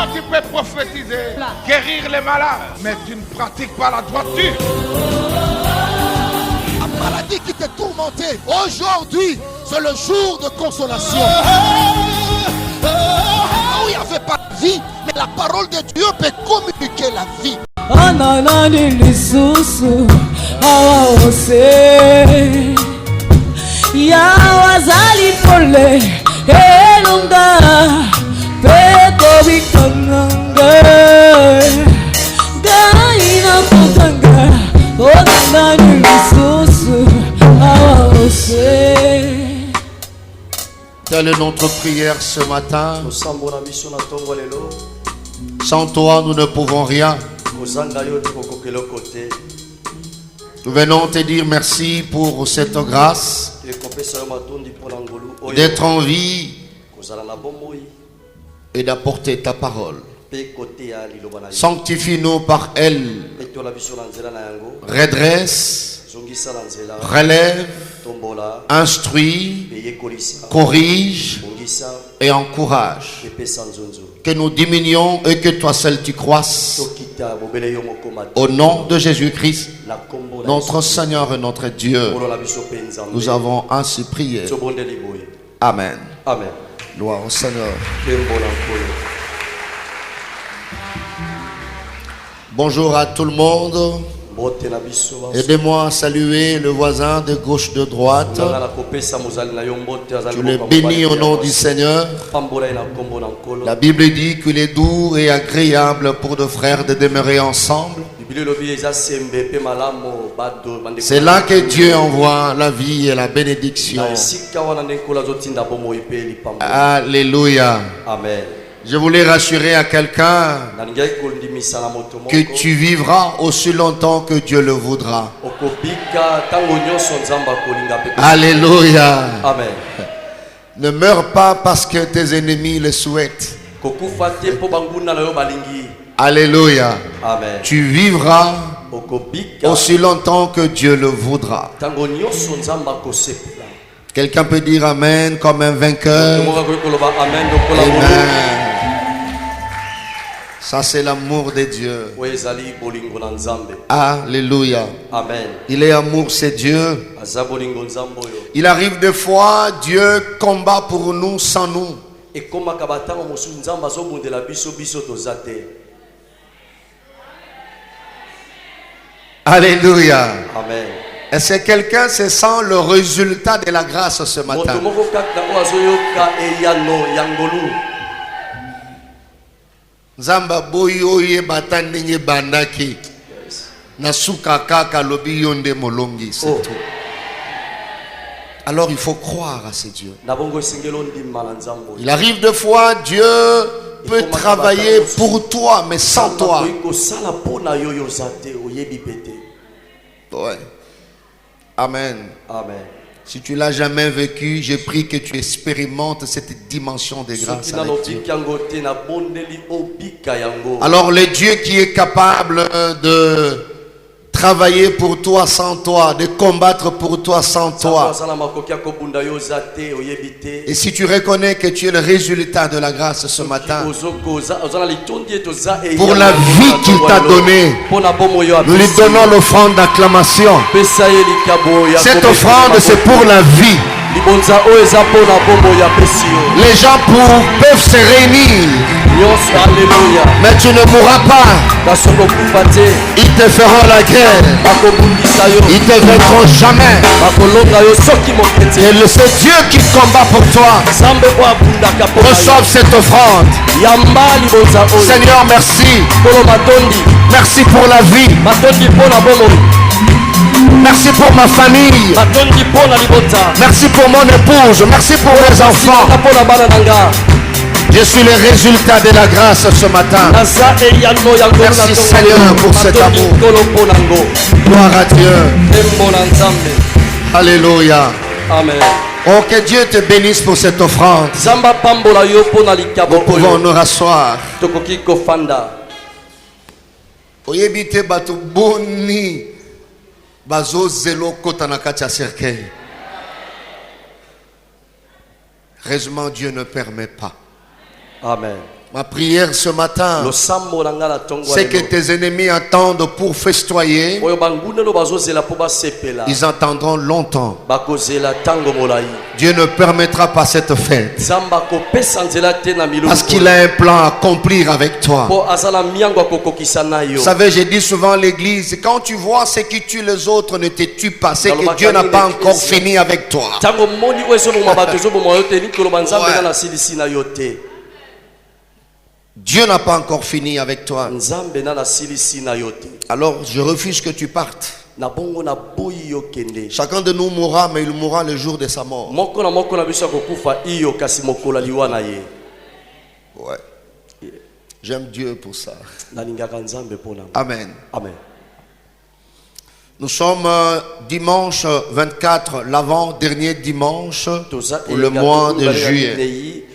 Toi, tu peux prophétiser, guérir les malades, mais tu ne pratiques pas la droiture. La maladie qui te tourmentait, aujourd'hui, c'est le jour de consolation. Où il n'y avait pas de vie, mais la parole de Dieu peut communiquer la vie. Ananani lisusu awose ya wazali pole elunga peko bikanga gaina putanga ananani lisusu awose. Telle est notre prière ce matin. Sans toi, nous ne pouvons rien. Nous venons te dire merci pour cette grâce d'être en vie et d'apporter ta parole. Sanctifie-nous par elle. Redresse, relève, instruit, corrige et encourage. Que nous diminuions et que toi seul tu croisses. Au nom de Jésus-Christ, notre Seigneur et notre Dieu, nous avons ainsi prié. Amen. Amen. Gloire au Seigneur. Bonjour à tout le monde. Aidez-moi à saluer le voisin de gauche de droite. Je le bénis au nom du Seigneur. La Bible dit qu'il est doux et agréable pour deux frères de demeurer ensemble. C'est là que Dieu envoie la vie et la bénédiction. Alléluia. Amen. Je voulais rassurer à quelqu'un que tu vivras aussi longtemps que Dieu le voudra. Alléluia. Amen. Ne meurs pas parce que tes ennemis le souhaitent. Alléluia. Amen. Tu vivras aussi longtemps que Dieu le voudra. Quelqu'un peut dire Amen comme un vainqueur. Amen. Ça c'est l'amour de Dieu. Alléluia. Amen. Il est amour, c'est Dieu. Il arrive des fois, Dieu combat pour nous sans nous. Alléluia. Amen. Est-ce que quelqu'un se sent le résultat de la grâce ce matin? Zamba boyo batandenge bandaki nasuka kaka lobi yonde molongi, c'est tout. Alors il faut croire à ces dieux. Il arrive des fois Dieu peut travailler pour toi mais sans toi. Ouais. Amen. Amen. Si tu l'as jamais vécu, je prie que tu expérimentes cette dimension de grâce avec Dieu. Alors le Dieu qui est capable de travailler pour toi sans toi, de combattre pour toi sans toi. Et si tu reconnais que tu es le résultat de la grâce ce matin, pour la vie qu'il t'a donnée, nous lui donnons l'offrande d'acclamation. Cette offrande, c'est pour la vie. Les gens peuvent se réunir, mais tu ne mourras pas. Ils te feront la guerre, ils ne te vaincront jamais. Et c'est Dieu qui combat pour toi. Reçois cette offrande. Seigneur, merci. Merci pour la vie. Merci pour ma famille. Merci pour mon épouse. Merci pour mes enfants. Je suis le résultat de la grâce ce matin. Merci Seigneur pour cet amour. Gloire à Dieu. Alléluia. Amen. Oh, que Dieu te bénisse pour cette offrande. Nous pouvons nous rasseoir. Oyebite batu boni bazo zelo kota na kati ya cercueil. Heureusement Dieu ne permet pas. Amen. Ma prière ce matin, c'est que tes ennemis attendent pour festoyer. Ils attendront longtemps. Dieu ne permettra pas cette fête. Parce qu'il a un plan à accomplir avec toi. Vous savez, j'ai dit souvent à l'église, quand tu vois ce qui tue les autres ne te tue pas. C'est que Dieu n'a pas encore fini avec toi. Ouais. Dieu n'a pas encore fini avec toi. Alors je refuse que tu partes. Chacun de nous mourra, mais il mourra le jour de sa mort. Ouais. J'aime Dieu pour ça. Amen. Amen. Nous sommes dimanche 24, l'avant-dernier dimanche pour le mois de juillet.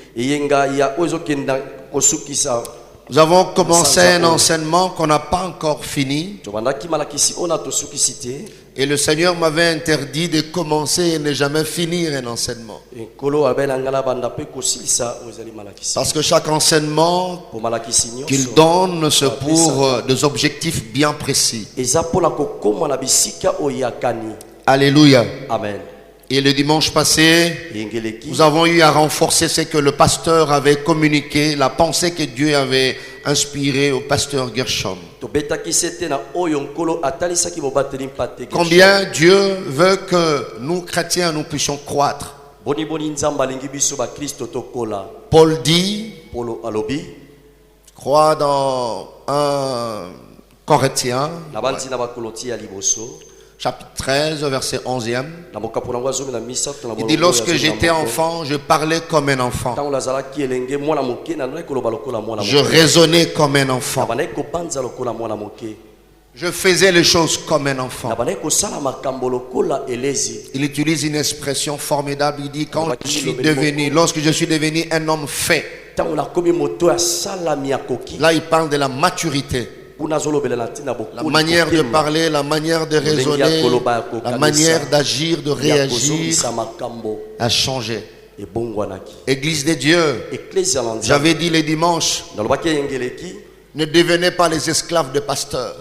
Nous avons commencé un enseignement qu'on n'a pas encore fini. Et le Seigneur m'avait interdit de commencer et ne jamais finir un enseignement. Parce que chaque enseignement qu'il donne, c'est pour des objectifs bien précis. Alléluia. Amen. Et le dimanche passé, nous avons eu à renforcer ce que le pasteur avait communiqué, la pensée que Dieu avait inspirée au pasteur Gershom. Combien Dieu veut que nous, chrétiens, nous puissions croître. Paul dit, crois dans 1 Corinthiens, chapitre 13, verset 11e. Il dit, lorsque j'étais enfant, je parlais comme un enfant. Je raisonnais comme un enfant. Je faisais les choses comme un enfant. Il utilise une expression formidable. Il dit, lorsque je suis devenu un homme fait. Là, il parle de la maturité. La manière de parler, la manière de raisonner, la manière d'agir, de réagir a changé. Église de Dieu, j'avais dit les dimanches, ne devenez pas les esclaves de pasteurs.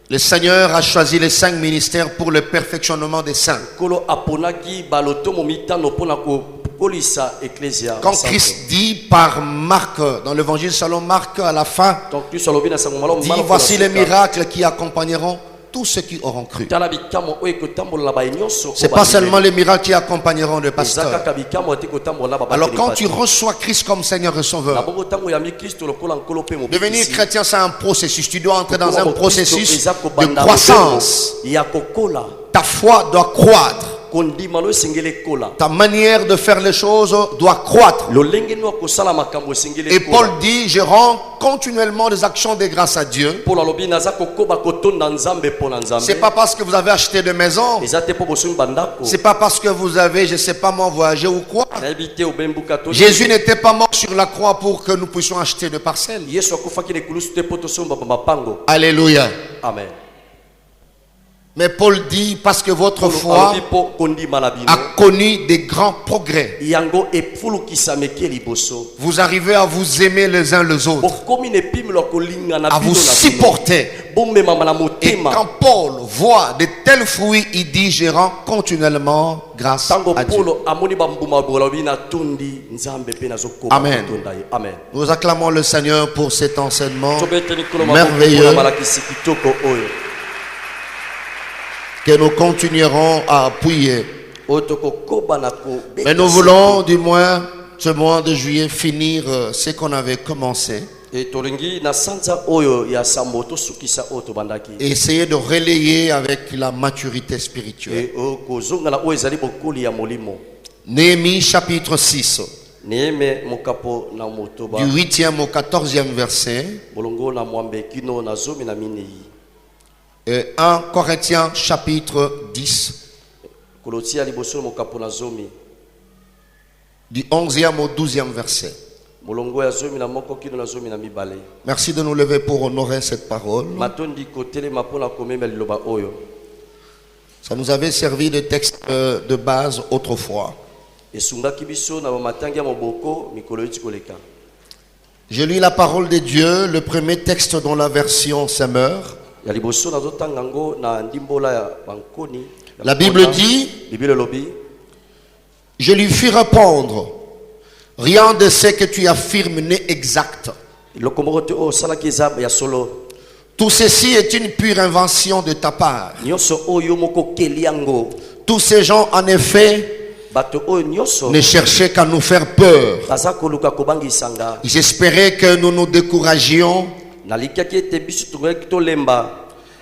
Le Seigneur a choisi les 5 ministères pour le perfectionnement des saints. Quand Christ dit par Marc, dans l'évangile selon Marc, à la fin, dit, voici les miracles qui accompagneront tous ceux qui auront cru. Ce n'est pas seulement les miracles qui accompagneront le pasteur. Alors quand tu reçois Christ comme Seigneur et Sauveur, devenir chrétien, c'est un processus. Tu dois entrer dans un processus de croissance. Ta foi doit croître. Ta manière de faire les choses doit croître. Et Paul dit, je rends continuellement des actions de grâce à Dieu. C'est pas parce que vous avez acheté de maison. C'est pas parce que vous avez, je sais pas moi, voyagé ou quoi. Jésus n'était pas mort sur la croix pour que nous puissions acheter de parcelles. Alléluia. Amen. Mais Paul dit, parce que votre foi a connu des grands progrès. Vous arrivez à vous aimer les uns les autres, à vous supporter. Et quand Paul voit de tels fruits, il dit, je rends continuellement grâce à Dieu. Amen. Nous acclamons le Seigneur pour cet enseignement merveilleux que nous continuerons à appuyer. Mais nous voulons du moins ce mois de juillet finir ce qu'on avait commencé et essayer de relayer avec la maturité spirituelle. Néhémie chapitre 6 du 8e au 14e verset. Et 1 Corinthiens chapitre 10 du 11e au 12e verset. Merci de nous lever pour honorer cette parole. Ça nous avait servi de texte de base autrefois. Je lis la parole de Dieu, le premier texte dans la version Semeur. La Bible dit, je lui fis répondre, rien de ce que tu affirmes n'est exact. Tout ceci est une pure invention de ta part. Tous ces gens, en effet, ne cherchaient qu'à nous faire peur. Ils espéraient que nous nous découragions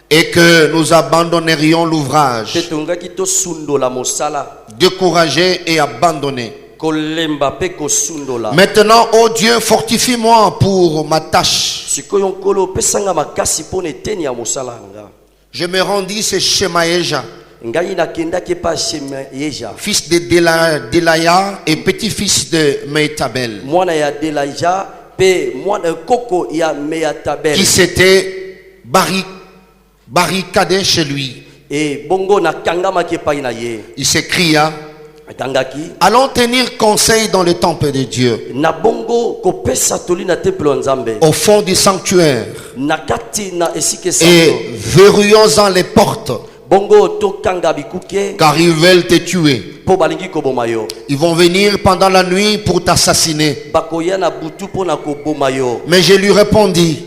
et que nous abandonnerions l'ouvrage. Découragés et abandonnés. Maintenant, ô Dieu, fortifie-moi pour ma tâche. Je me rendis chez Shemaéja, fils de Delaya et petit-fils de Mehetabel, qui s'était barricadé chez lui. Il s'écria, allons tenir conseil dans le temple de Dieu, au fond du sanctuaire, et verrouillons-en les portes, car ils veulent te tuer. Ils vont venir pendant la nuit pour t'assassiner. Mais je lui répondis,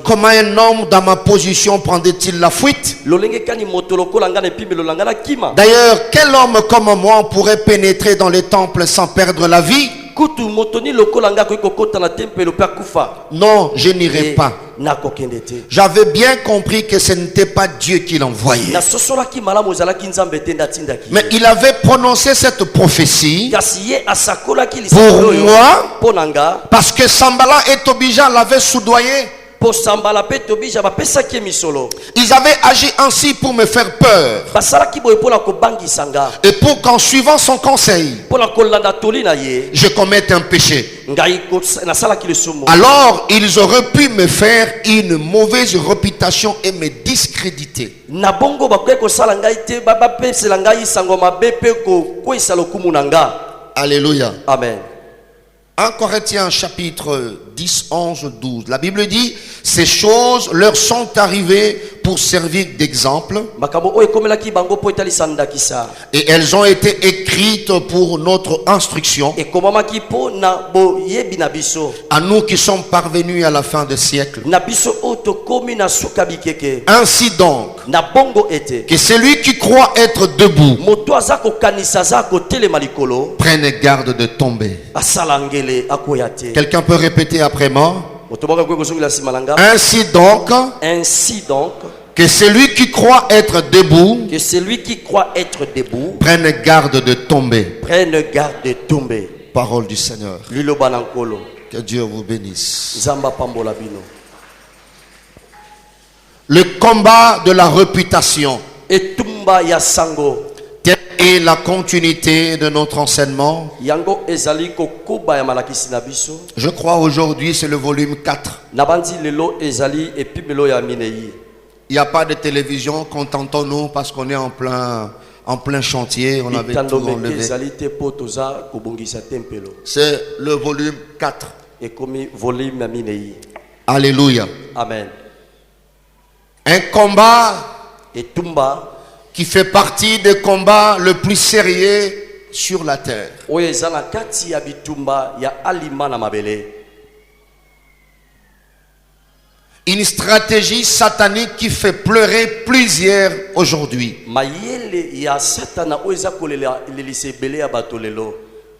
comment un homme dans ma position prendrait-il la fuite? D'ailleurs, quel homme comme moi pourrait pénétrer dans le temple sans perdre la vie? Non, je n'irai pas. J'avais bien compris que ce n'était pas Dieu qui l'envoyait. Mais il avait prononcé cette prophétie pour moi, parce que Sambala et Tobija l'avaient soudoyé. Ils avaient agi ainsi pour me faire peur, et pour qu'en suivant son conseil, je commette un péché. Alors ils auraient pu me faire une mauvaise réputation et me discréditer. Alléluia. Amen. 1 Corinthiens chapitre 10, 11, 12. La Bible dit, ces choses leur sont arrivées pour servir d'exemple. Et elles ont été écrites pour notre instruction. À nous qui sommes parvenus à la fin des siècles. Ainsi donc, que celui qui croit être debout prenne garde de tomber. Quelqu'un peut répéter après moi? Ainsi donc, que celui qui croit être debout, prenne garde de tomber. Parole du Seigneur. Que Dieu vous bénisse. Le combat de la réputation. Telle est la continuité de notre enseignement. Je crois aujourd'hui c'est le volume 4. Il n'y a pas de télévision, contentons-nous parce qu'on est en plein chantier. On avait tout enlevé. C'est le volume 4. Alléluia. Amen. Un combat qui fait partie des combats le plus sérieux sur la terre. Une stratégie satanique qui fait pleurer plusieurs aujourd'hui.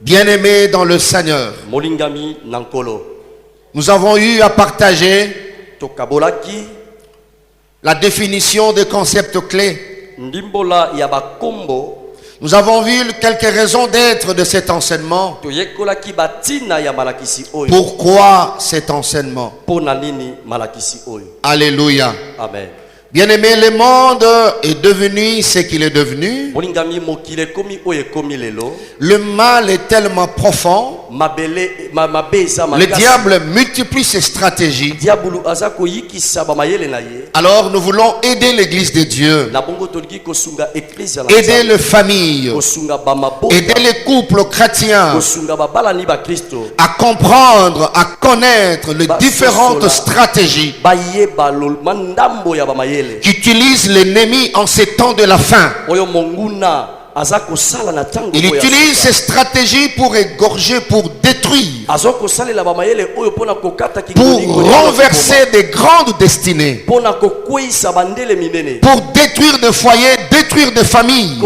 Bien-aimés dans le Seigneur, nous avons eu à partager la définition des concepts clés. Nous avons vu quelques raisons d'être de cet enseignement. Pourquoi cet enseignement? Alléluia. Alléluia. Amen. Bien-aimé, le monde est devenu ce qu'il est devenu. Le mal est tellement profond. Le diable multiplie ses stratégies. Alors nous voulons aider l'église de Dieu, aider les familles, aider les couples chrétiens à comprendre, à connaître les différentes stratégies qu'utilise l'ennemi en ces temps de la fin. Il utilise ces stratégies pour égorger, pour détruire, pour renverser des grandes destinées, pour détruire des foyers, détruire des familles,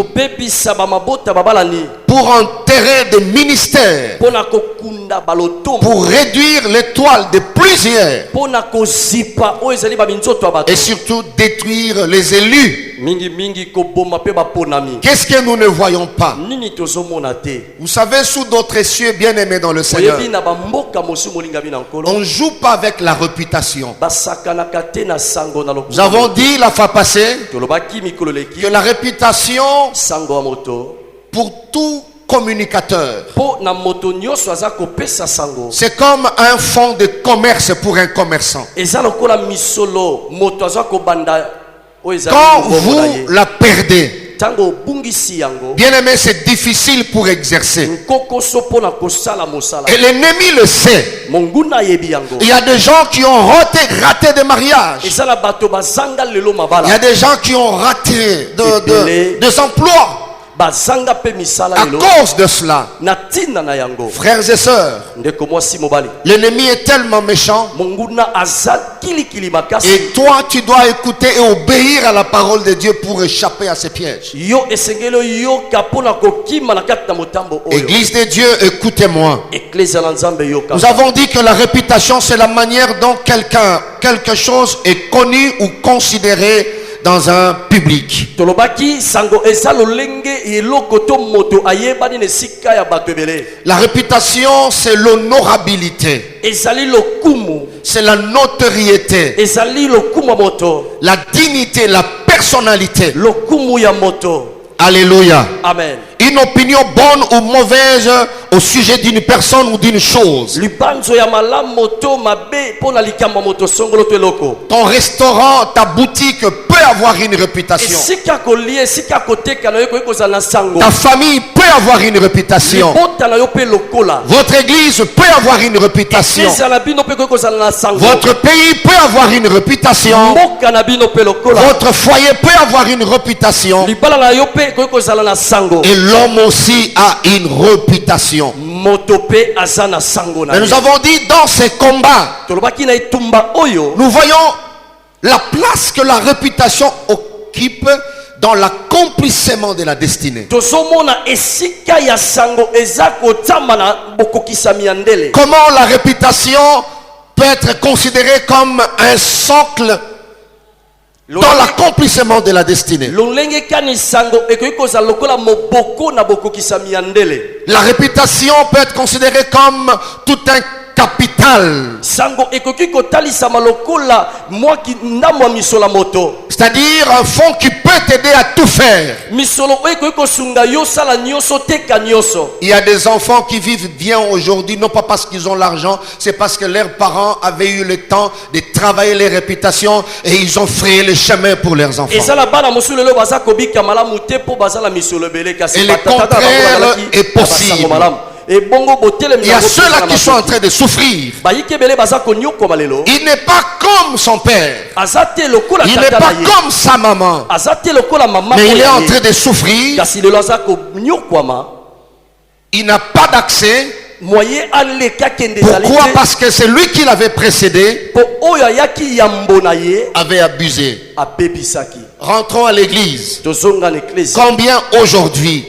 pour enterrer des ministères, pour réduire l'étoile de plusieurs, et surtout détruire les élus. Qu'est-ce que nous ne voyons pas? Vous savez, sous d'autres cieux, bien-aimés dans le Seigneur, on ne joue pas avec la réputation. Nous avons dit la fois passée que la réputation, pour tout communicateur, c'est comme un fonds de commerce pour un commerçant. Quand vous la perdez, bien-aimé, c'est difficile pour exercer. Et l'ennemi le sait. Il y a des gens qui ont raté des mariages. Il y a des gens qui ont raté des emplois. À cause de cela, frères et sœurs, l'ennemi est tellement méchant. Et toi, tu dois écouter et obéir à la parole de Dieu pour échapper à ses pièges. Église de Dieu, écoutez-moi. Nous avons dit que la réputation, c'est la manière dont quelque chose est connu ou considéré dans un public. La réputation, c'est l'honorabilité, c'est la notoriété, la dignité, la personnalité. Alléluia. Amen. Une opinion bonne ou mauvaise au sujet d'une personne ou d'une chose. Ton restaurant, ta boutique peut avoir une réputation. Ta famille peut avoir une réputation. Votre église peut avoir une réputation. Votre pays peut avoir une réputation. Votre foyer peut avoir une réputation. Et l'homme aussi a une réputation. Mais nous avons dit dans ces combats, nous voyons la place que la réputation occupe dans l'accomplissement de la destinée. Comment la réputation peut être considérée comme un socle dans l'accomplissement de la destinée. La réputation peut être considérée comme tout un capital. C'est-à-dire un fonds qui peut t'aider à tout faire. Il y a des enfants qui vivent bien aujourd'hui, non pas parce qu'ils ont l'argent, c'est parce que leurs parents avaient eu le temps de travailler les réputations et ils ont frayé le chemin pour leurs enfants. Et le contraire est possible. Il y a ceux-là qui sont en train de souffrir. Il n'est pas comme son père. Il n'est pas comme sa maman. Mais il est en train de souffrir. Il n'a pas d'accès. Pourquoi? Parce que c'est lui qui l'avait précédé avait abusé. Rentrons à l'église. Combien aujourd'hui?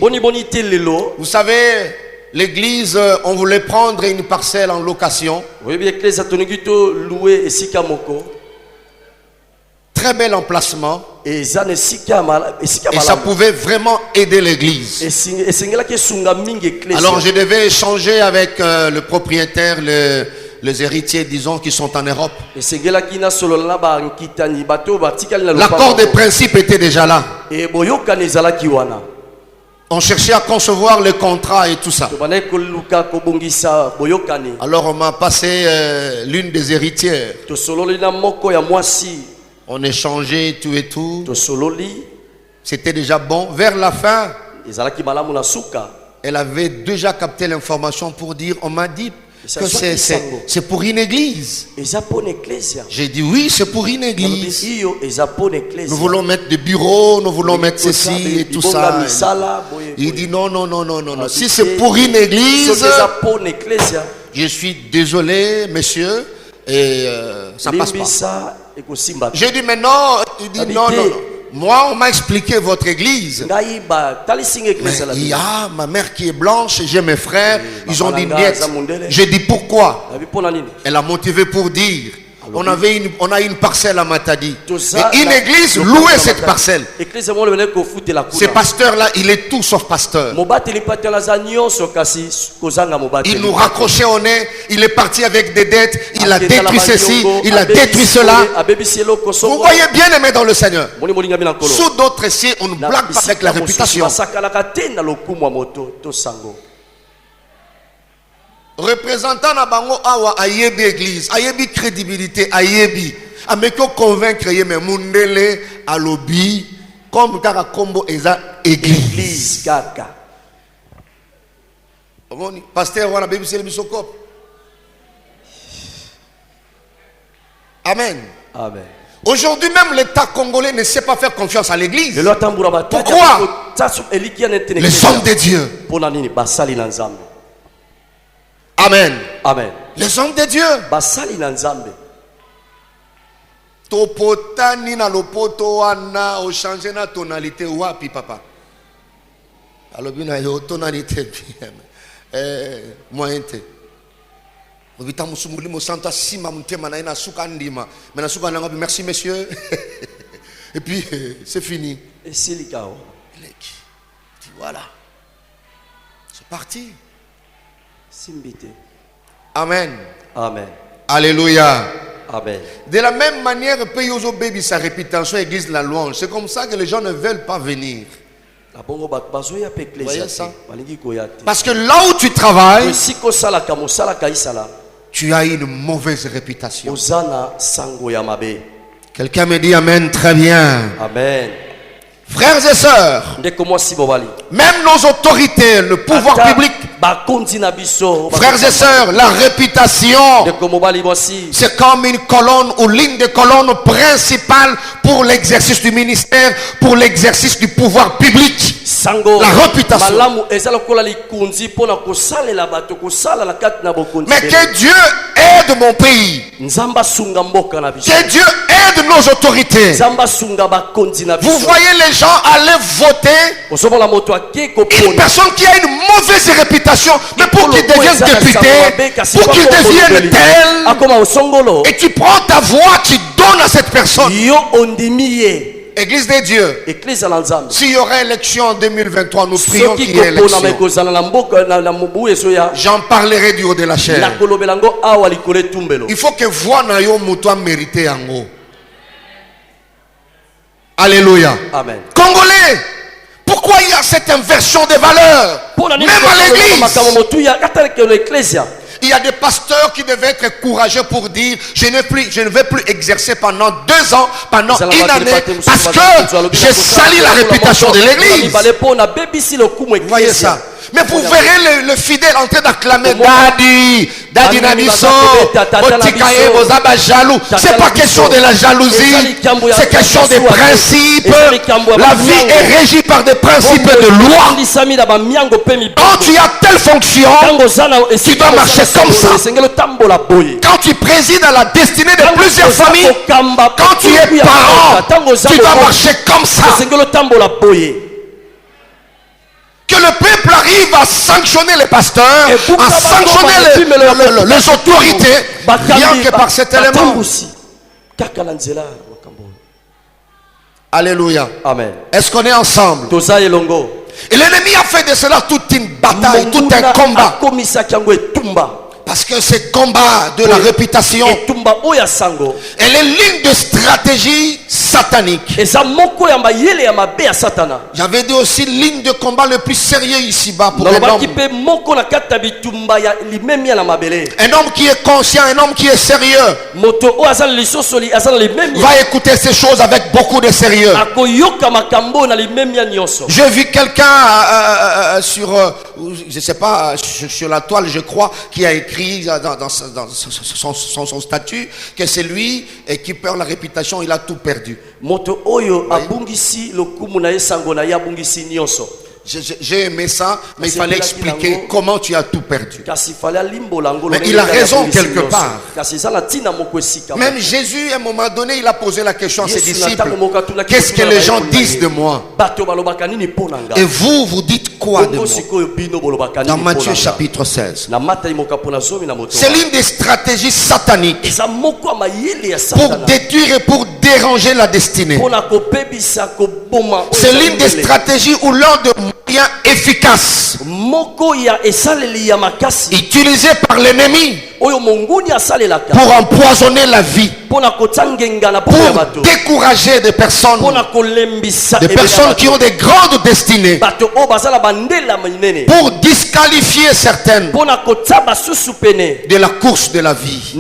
Vous savez, l'église, on voulait prendre une parcelle en location. Très bel emplacement. Et ça pouvait vraiment aider l'église. Alors je devais échanger avec le propriétaire, les héritiers, disons, qui sont en Europe. L'accord des principes était déjà là. On cherchait à concevoir le contrat et tout ça. Alors on m'a passé l'une des héritières. On échangeait tout et tout. C'était déjà bon. Vers la fin, elle avait déjà capté l'information pour dire, on m'a dit que c'est pour une église. J'ai dit oui, c'est pour une église. Nous voulons mettre des bureaux, nous voulons mettre ceci et tout ça. Il dit non. Si c'est pour une église, je suis désolé, monsieur, et ça passe pas. J'ai dit mais non. Il dit non. Moi, on m'a expliqué votre église. Mais il y a ma mère qui est blanche, j'ai mes frères, ils ont dit niet. J'ai dit pourquoi? Elle a motivé pour dire. On a une parcelle à Matadi. Et une église louait cette parcelle. Ce pasteur-là, il est tout sauf pasteur. Il nous raccrochait au nez. Il est parti avec des dettes. Il a détruit ceci. Il a détruit cela. Vous voyez bien aimé dans le Seigneur. Sous d'autres ici, on ne blague pas avec la réputation. Représentant na bango awa ayebi église, ayebi crédibilité, ayebi ameko convaincre yeme mundele alobi comme kaka kombo eza église kaka. Omoni pasteur wana bebi sele bisokop. Amen. Amen. Aujourd'hui même l'État congolais ne sait pas faire confiance à l'église. Pourquoi? Les hommes de Dieu. Amen. Amen. Les hommes de Dieu. Basali na nzambe. Topotani na lopoto wana o changer na tonalité wapi papa. Alobi na yo tonalité bien. Moyente. Obita musumuli mo santa sima mutema na ina suka ndima. Mais na suka na ngabi merci messieurs. Et puis c'est fini. Et c'est le chaos. Voilà. C'est parti. Amen. Amen. Alléluia. Amen. De la même manière, Peyozo Baby, sa réputation, église la louange. C'est comme ça que les gens ne veulent pas venir. Voyez ça? Parce que là où tu travailles, tu as une mauvaise réputation. Quelqu'un me dit Amen, très bien. Amen. Frères et sœurs, même nos autorités, le pouvoir public, frères et sœurs, la réputation, c'est comme une colonne ou l'une des colonnes principales pour l'exercice du ministère, pour l'exercice du pouvoir public. La réputation. Mais que Dieu aide mon pays. Que Dieu aide nos autorités. Vous voyez les gens aller voter. Une personne qui a une mauvaise réputation, mais pour qu'il devienne député, pour qu'il devienne tel, et tu prends ta voix, tu donnes à cette personne. Église de Dieu. S'il y aurait élection en 2023, nous prions qu'il y ait élection. J'en parlerai du haut de la chair. Il faut que voix na yo muto mérité yango. Alléluia. Amen. Congolais, pourquoi il y a cette inversion des valeurs? Même à l'église. Il y a des pasteurs qui devaient être courageux pour dire je ne vais plus exercer pendant 2 ans, pendant une année, parce que j'ai sali la réputation de l'église. Vous voyez ça? Mais vous verrez le fidèle en train d'acclamer Dadi Nabiso, Otikaye, Bozaba jaloux. C'est pas question de la jalousie, c'est question des principes. La vie est régie par des principes de loi. Quand tu as telle fonction, tu dois marcher comme ça. Quand tu présides à la destinée de plusieurs familles, quand tu es parent, tu dois marcher comme ça. Que le peuple arrive à sanctionner les pasteurs, à sanctionner les autorités, rien que par cet élément. Alléluia. Amen. Est-ce qu'on est ensemble? Et l'ennemi a fait de cela toute une bataille, tout un combat. Parce que ces combats de la réputation elle est l'une de stratégie satanique. J'avais dit aussi ligne de combat le plus sérieux ici-bas pour un homme. Un homme qui est conscient, un homme qui est sérieux va écouter ces choses avec beaucoup de sérieux. J'ai vu quelqu'un sur, je sais pas, sur la toile je crois, qui a écrit dans son statut que c'est lui qui perd la réputation, il a tout perdu. J'ai aimé ça, mais il fallait expliquer comment tu as tout perdu. Mais il a raison quelque part. Même Jésus, à un moment donné, il a posé la question à ses disciples: qu'est-ce que les gens disent de moi? Et vous, vous dites quoi de moi? Dans Matthieu chapitre 16. C'est l'une des stratégies sataniques pour détruire et pour déranger la destinée. C'est l'une des stratégies où l'un de moyens efficaces utilisés par l'ennemi pour empoisonner la vie, pour décourager des personnes qui ont des grandes destinées, pour disqualifier certaines de la course de la vie.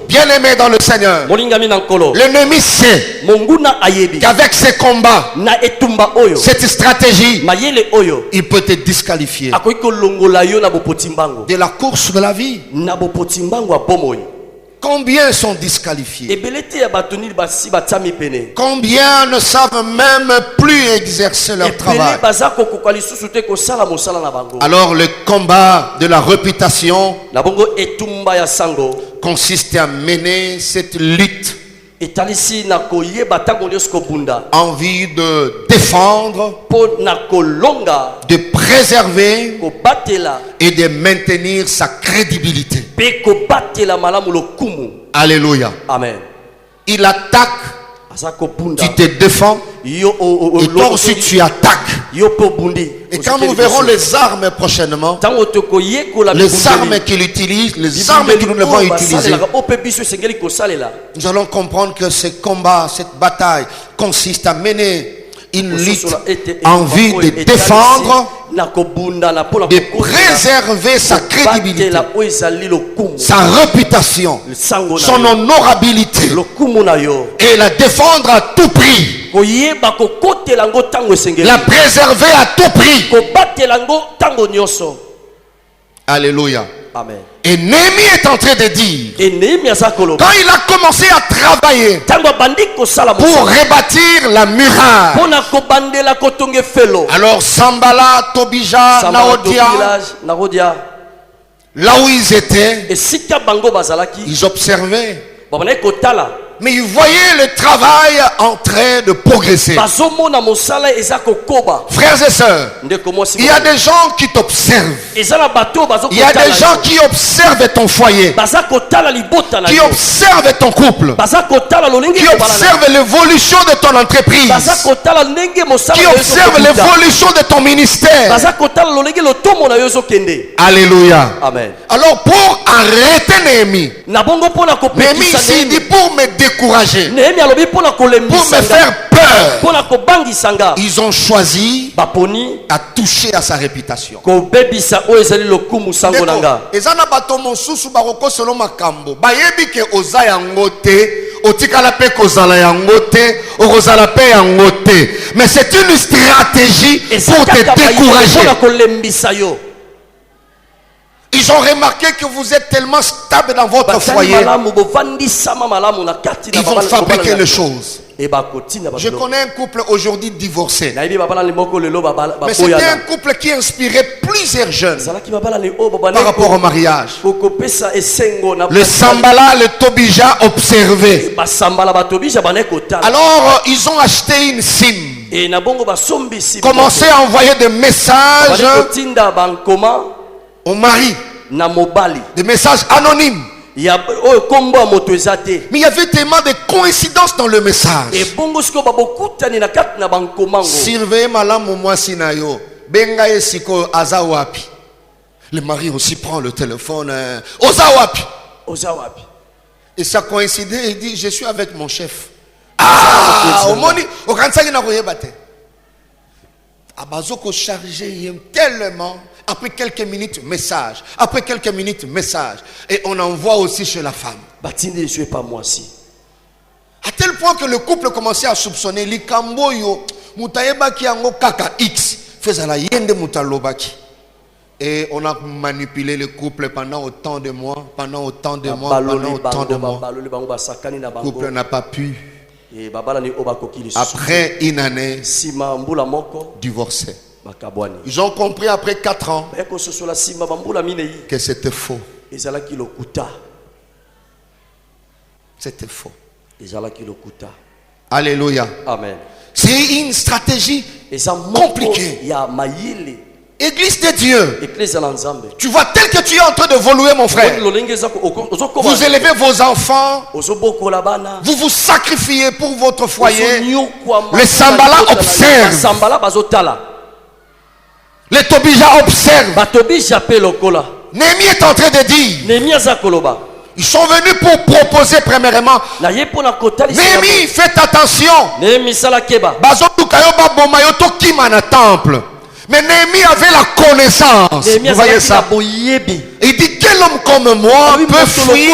Bien aimé dans le Seigneur, l'ennemi sait qu'avec ces combats, cette stratégie, il peut te disqualifier de la course de la vie. Combien sont disqualifiés? Combien ne savent même plus exercer leur travail? Alors le combat de la réputation consiste à mener cette lutte en vue de défendre, de préserver et de maintenir sa crédibilité. Alléluia. Amen. Il attaque, tu te défends, et toi aussi tu attaques. Et quand nous verrons les armes prochainement, les armes qu'il utilise, les armes que nous devons utiliser, nous allons comprendre que ce combat, cette bataille consiste à mener une lutte en vue de défendre, de préserver sa crédibilité, sa réputation, son honorabilité, et la défendre à tout prix, la préserver à tout prix. Alléluia. Amen. Et Néhémie est en train de dire, quand il a commencé à travailler pour rebâtir la muraille, alors Sambala, Tobija, Naodia, là où ils étaient, ils observaient, mais ils voyaient le travail en train de progresser. Frères et sœurs, il y a des gens qui t'observent. Il y a des gens qui observent ton foyer, qui observent ton couple, qui observent l'évolution de ton entreprise, qui observent l'évolution de ton ministère. Alléluia. Amen. Alors pour arrêter Néhémie, Néhémie s'est dit pour me décourager, pour me faire peur, ils ont choisi à toucher à sa réputation. Ezana bato mosusu baroko solo makambo bayebi ke oza yango te, otikala pe kozala yango te, okozala pe yango te, mais c'est une stratégie pour te décourager. Ils ont remarqué que vous êtes tellement stable dans votre foyer, ils vont fabriquer les choses. Je connais un couple aujourd'hui divorcé, mais c'était un couple qui inspirait plusieurs jeunes par rapport au mariage. Le Sambala, le Tobija observaient. Alors ils ont acheté une SIM, commencé à envoyer des messages au mari, des messages anonymes. Mais il y avait tellement de coïncidences dans le message. Surveillez malam moi sinayo benga esiko azawapi. Le mari aussi prend le téléphone. Ozawapi. Ozawapi. Et ça coïncidait, il dit, je suis avec mon chef. Ah, au moni, au grand sac, il n'a rien battu. Abazoko chargé tellement. Après quelques minutes, message. Après quelques minutes, message. Et on envoie aussi chez la femme. Batine, je suis pas moi si. À tel point que le couple commençait à soupçonner. Likamboyo, mutayeba ki ango kaka X. Faisala yende mutalobaki. Et on a manipulé le couple pendant autant de mois, pendant autant de mois, pendant autant de mois. Le couple n'a pas pu. Après une année, divorcé. Ils ont compris après 4 ans que c'était faux. C'était faux. Alléluia. Amen. C'est une stratégie compliquée. Église de Dieu, tu vois tel que tu es en train d'évoluer, mon frère. Vous élevez vos enfants, vous vous sacrifiez pour votre foyer. Les Sambala observent, les Tobija observent. Néhémie est en train de dire, ils sont venus pour proposer premièrement. Néhémie, faites attention. Temple. Mais Néhémie avait la connaissance. Vous voyez ça? Il dit, quel homme comme moi peut fuir,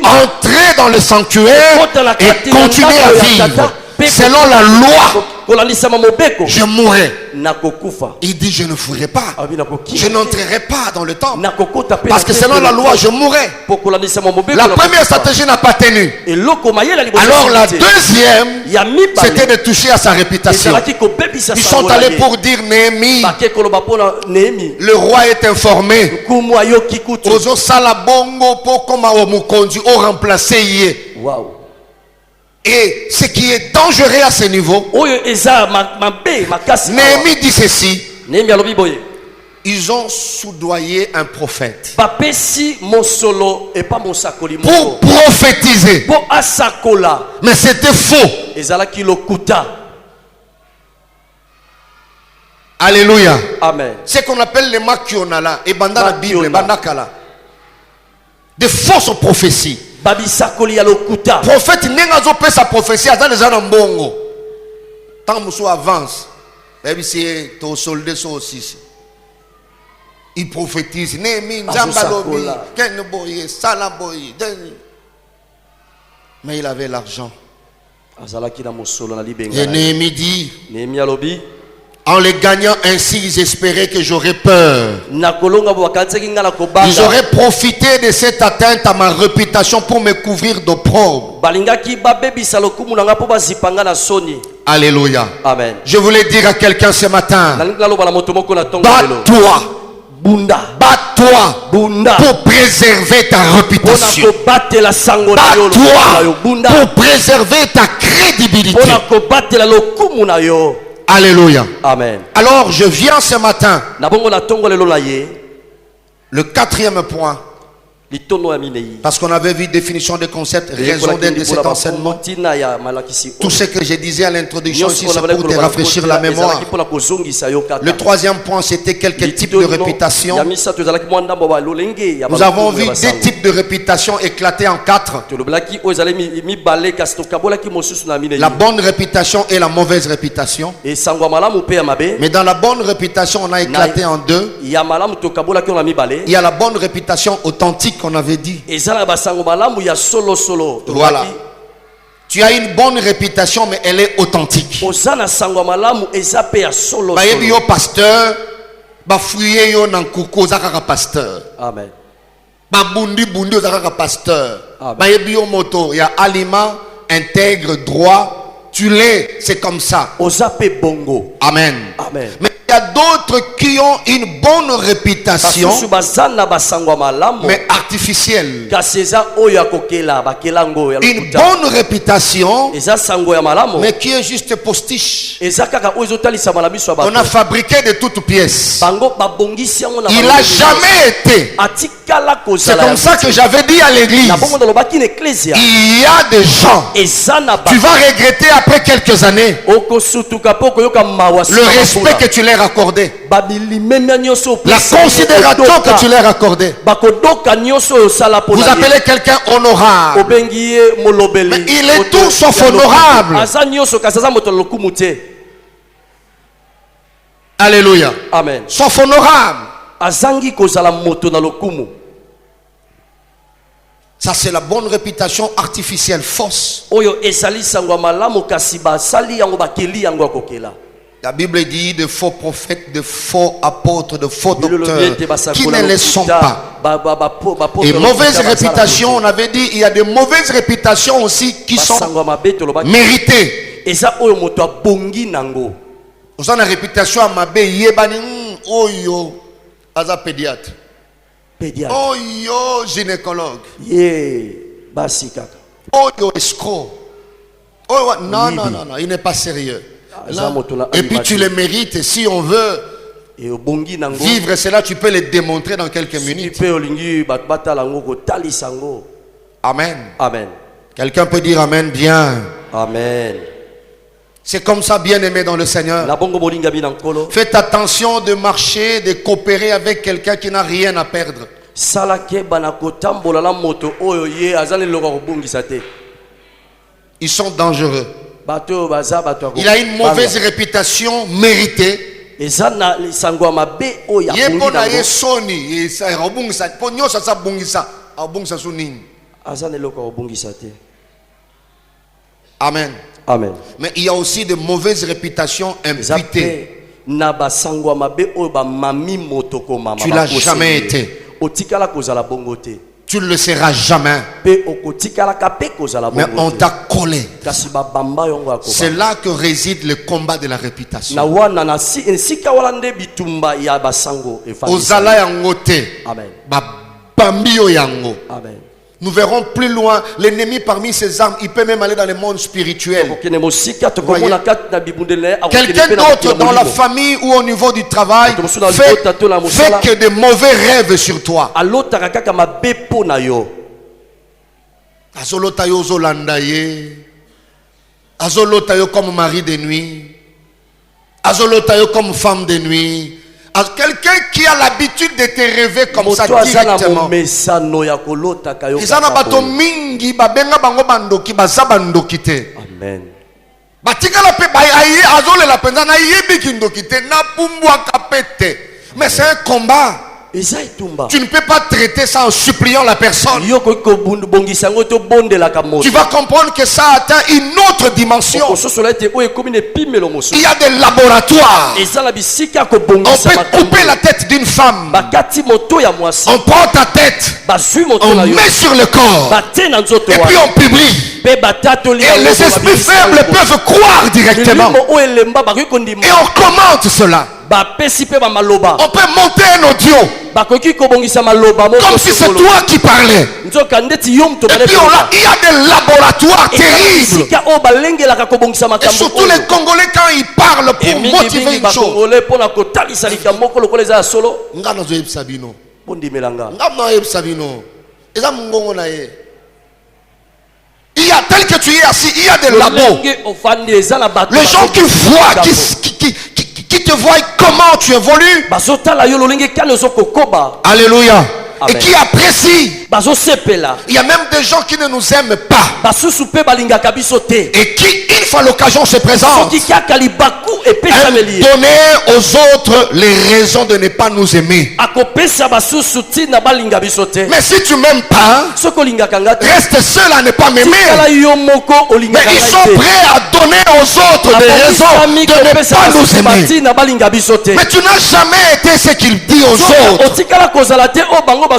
entrer dans le sanctuaire et continuer à vivre selon la loi? Je mourrai. Il dit, je ne fuirai pas. Je n'entrerai pas dans le temple. Parce que selon la loi, je mourrai. La première stratégie n'a pas tenu. Alors la deuxième, c'était de toucher à sa réputation. Ils sont allés pour dire, Néhémie, le roi est informé. Ozo salabongo pokoma omukonzi o remplacer. Wow. Et ce qui est dangereux à ce niveau, Néhémie dit ceci. Ils ont soudoyé un prophète pour prophétiser. Mais c'était faux. Alléluia. Amen. Ce qu'on appelle les makionala et banda la Bible, bandakala. De fausses prophéties. Prophète n'engazo pe sa prophétie à les gens mbongo. Tant muso avance. Même si ton soldat sont aussi. Il prophétise. Néhémie nzambalobi, kenboye, salaboye. Mais il avait l'argent. Et Néhémie dit, en les gagnant ainsi, ils espéraient que j'aurais peur. Ils auraient profité de cette atteinte à ma réputation pour me couvrir d'opprobre. Alléluia. Amen. Je voulais dire à quelqu'un ce matin, bats-toi. Bats-toi pour préserver ta réputation. Bats-toi pour préserver ta crédibilité. Alléluia. Amen. Alors je viens ce matin. Le 4e point. Parce qu'on avait vu définition de concept, raison d'être de cet enseignement. Tout ce que je disais à l'introduction ici, c'est pour te rafraîchir la mémoire. Le 3e point, c'était quelques types de réputation. Nous avons vu 2 types de réputation éclatés en 4. La bonne réputation et la mauvaise réputation. Mais dans la bonne réputation, on a éclaté en 2. Il y a la bonne réputation authentique qu'on avait dit. Voilà. Tu as une bonne réputation, mais elle est authentique. Yo pasteur, bafouye yo nankouko zakaka pasteur. Amen. Babundi bundi zakaka pasteur. Bayebi yo moto ya aliment intègre droit. Tu l'es, c'est comme ça. Bongo. Amen. Amen. Mais il y a d'autres qui ont une bonne réputation, mais artificielle. Une bonne réputation, mais qui est juste postiche. On a fabriqué de toutes pièces. Il n'a jamais été C'est comme ça que j'avais dit à l'église. Il y a des gens, tu vas regretter après quelques années le respect que tu leur accordais, la considération que tu leur accordais. Vous appelez quelqu'un honorable, mais il est tout sauf honorable. Alléluia. Amen. Sauf honorable. Ça, c'est la bonne réputation artificielle, fausse. La Bible dit de faux prophètes, de faux apôtres, de faux docteurs qui ne le sont pas. Et mauvaise réputation, on avait dit, il y a des mauvaises réputations aussi qui sont méritées. Vous avez une réputation à ma oyo, aza pédiatre. Oyo, gynécologue. Oyo, escroc. Non, il n'est pas sérieux. Et puis tu le mérites. Et si on veut vivre cela, tu peux le démontrer dans quelques minutes. Amen. Amen. Quelqu'un peut dire amen bien. Amen. C'est comme ça, bien aimé dans le Seigneur. Faites attention de marcher, de coopérer avec quelqu'un qui n'a rien à perdre. Ils sont dangereux. Il a une mauvaise réputation méritée. Amen. Amen. Mais il y a aussi de mauvaises réputations imputées. Tu l'as jamais été. Tu ne le seras jamais. Mais on t'a collé. C'est là que réside le combat de la réputation. Ozala yango te. Amen. Bambio yango. Amen. Nous verrons plus loin l'ennemi parmi ses armes. Il peut même aller dans le monde spirituel. Quelqu'un d'autre dans la famille ou au niveau du travail fait que de mauvais rêves sur toi. Azolota yo zolanda ye. Azolota yo comme mari de nuit. Azolota yo comme femme de nuit. Quelqu'un qui a l'habitude de te rêver comme ça directement. Amen. Mais c'est un combat. Tu ne peux pas traiter ça en suppliant la personne. Tu vas comprendre que ça atteint une autre dimension. Il y a des laboratoires. On peut couper la tête d'une femme. On prend ta tête. On met sur le corps. Et puis on publie. Et les esprits faibles peuvent croire directement. Et on commente cela. On peut monter un audio comme si c'est toi qui parlais. Et puis il y a des laboratoires terribles. Et surtout les Congolais quand ils parlent pour motiver une chose. Il y a tel que tu es assis, il y a des labos. Les gens qui voient, qui te voient comment tu évolues. Alléluia. Amen. Et qui apprécient. Il y a même des gens qui ne nous aiment pas. Et qui, une fois l'occasion se présente, aiment donner aux autres les raisons de ne pas nous aimer. Mais si tu m'aimes pas, reste seul à ne pas m'aimer. Mais ils sont prêts à donner aux autres des raisons de ne pas nous aimer. Mais tu n'as jamais été ce qu'il dit aux autres. Je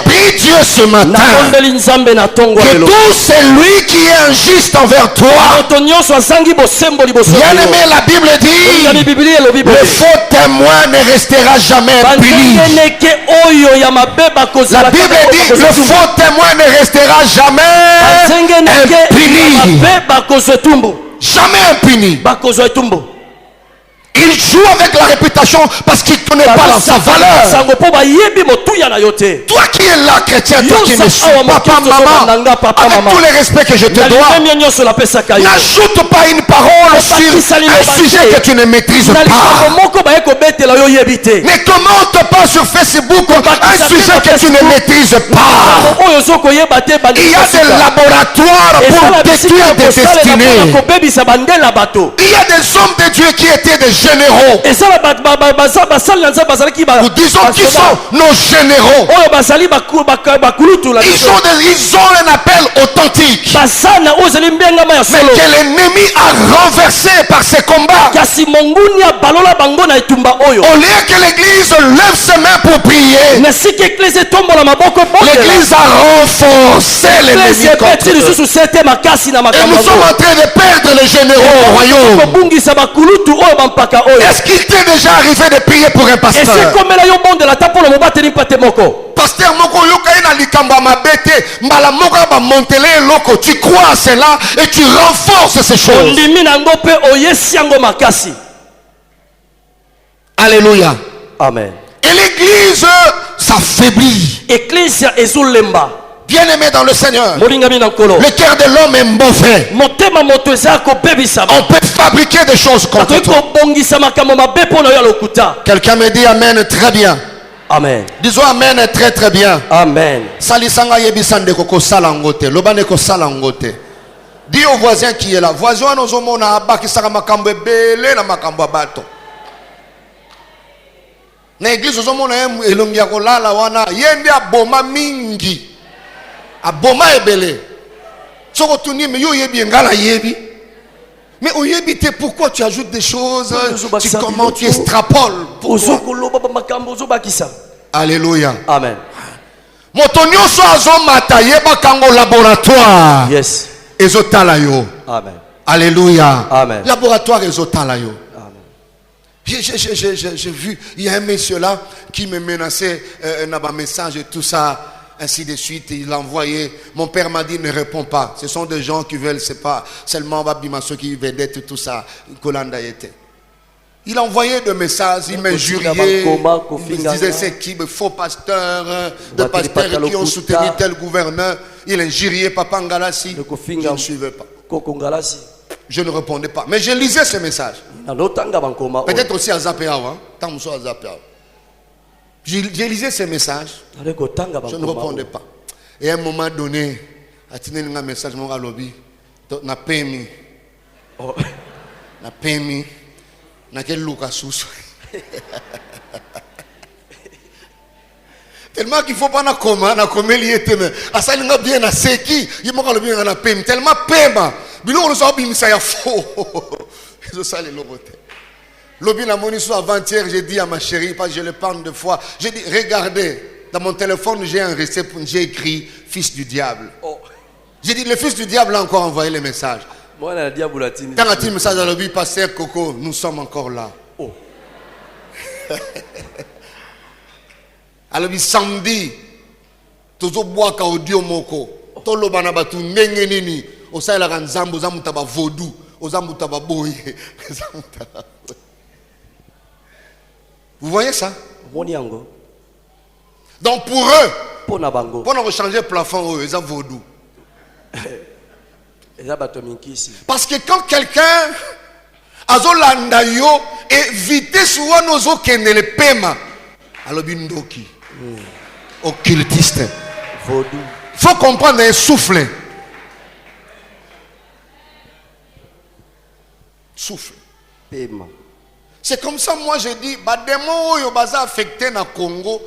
prie Dieu ce matin que tout celui qui est injuste envers toi, bien aimé, la Bible dit, le faux témoin ne restera jamais impuni. La Bible dit, le faux témoin ne restera jamais impuni. Jamais impuni. Il joue avec la réputation parce qu'il ne connaît pas sa valeur. Toi qui es là, chrétien, toi qui me suis, papa, maman, avec tous les respects que je te dois, n'ajoute pas une parole sur un sujet que tu ne maîtrises pas. Ne commente pas sur Facebook un sujet que tu ne maîtrises pas. Il y a des laboratoires pour détruire des destinées. Il y a des hommes de Dieu qui étaient des généraux. Nous disons qui sont nos généraux. Ils ont un appel authentique. Mais que l'ennemi a renversé par ces combats. Au lieu que l'église lève ses mains pour prier, l'église a renforcé l'ennemi contre eux. Et nous sommes en train de perdre les généraux au royaume. Est-ce qu'il t'est déjà arrivé de prier pour un pasteur? Pasteur moko yokaina likamba mabete mbala moko ba montele loko, tu crois à cela et tu renforces ces choses. Alléluia. Amen. Et l'église s'affaiblit. Bien-aimé dans le Seigneur, le cœur de l'homme est mauvais. On peut fabriquer des choses contre toi. Quelqu'un me dit amen, très bien. Amen. Disons amen, très très bien. Amen. Salisanga yebisande koko salangote, lobane ko salangote. Dis au voisin qui est là, voisin nozomona abakisaka makambo ebele na makambo abato. Na église ozomona elongi ya kolala wana yende aboma mingi. Aboma ebele. Soko tuni me yo yebi ngala yebi. Mais au yébité, pourquoi tu ajoutes des choses? Tu comment tu extrapoles? Alléluia. Amen. Motonio so azomata yeba kango laboratoire. Yes. Ezotalayo. Amen. Alléluia. Amen. Laboratoire ezotalayo. Amen. J'ai vu, il y a un monsieur là qui me menaçait un message et tout ça. Ainsi de suite, il a envoyé. Mon père m'a dit ne réponds pas. Ce sont des gens qui veulent, c'est pas seulement Babimaso qui vedette tout ça. Il a envoyé des messages, il m'injuriait. Il disait c'est qui, faux pasteurs, des pasteurs qui ont soutenu tel gouverneur. Il injuriait Papa Ngalassi. Je ne suivais pas. Je ne répondais pas. Mais je lisais ce message. Peut-être aussi à Zapéawa. Je lisais ces messages, je ne répondais pas. Et à un moment donné, à un message, mon lobby, na pemi, na quel Lucas sous. Tellement qu'il faut pas na comment lié mais à ça il n'a bien na seki, il m'a le bien na pemi, tellement pema, bilo on s'en bim ça y a faux. Je ça les lobotés. L'objet n'a moni soit avant-hier, j'ai dit à ma chérie, parce que je le parle deux fois, j'ai dit, regardez, dans mon téléphone, j'ai écrit fils du diable. Oh. J'ai dit, le fils du diable a encore envoyé les messages. Quand a-t-il le message à l'objet, pasteur Coco, nous sommes encore là. Oh. À l'objet, samedi, tozo boaka audio moko, tolo banabatu nenge nini, osa la ranzambo, zamutaba vodou, ozamutaba boye, zamutaba. Vous voyez ça? Donc pour eux, pour nous changer le plafond, ils ont vaudou. Parce que quand quelqu'un a zolanda yo éviter souvent nos okende le paiement, alors bindoki, occultiste. Faut comprendre un souffle. Souffle. Paiement. C'est comme ça, moi je dis, bah, des mots qui sont affectés dans le Congo,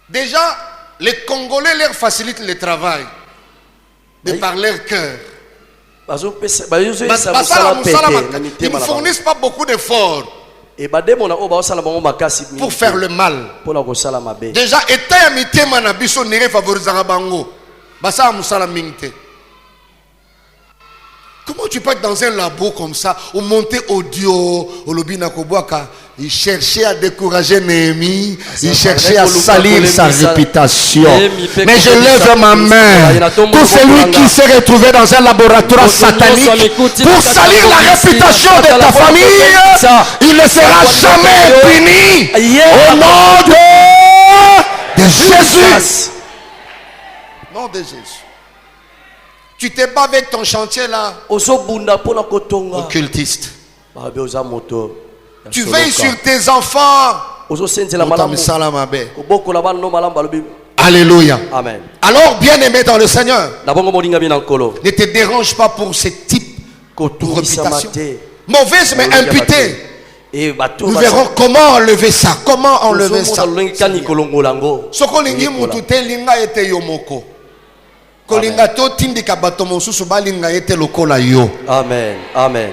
déjà, les Congolais leur facilitent le travail de par leur cœur. Ils ne fournissent pas beaucoup d'efforts pour faire le mal. Déjà, état amité manabiso nire favorisera bango. Basa musala mingte. Comment tu peux être dans un labo comme ça, ou monter audio, au lobby Nakobwaka, il cherchait à décourager Néhémie, il cherchait à salir sa réputation. Mais je lève ma main. Tout celui qui s'est retrouvé dans un laboratoire satanique pour salir la réputation de ta famille, il ne sera jamais puni. Au nom de Jésus. Nom de Jésus. Tu te bats avec ton chantier là. Occultiste. Tu veilles sur tes enfants. Alléluia. Amen. Alors, bien-aimé dans le Seigneur, ne te dérange pas pour ce type de réputation. Mauvaise mais imputée. Nous verrons comment enlever ça. Comment enlever ça. Amen. Amen.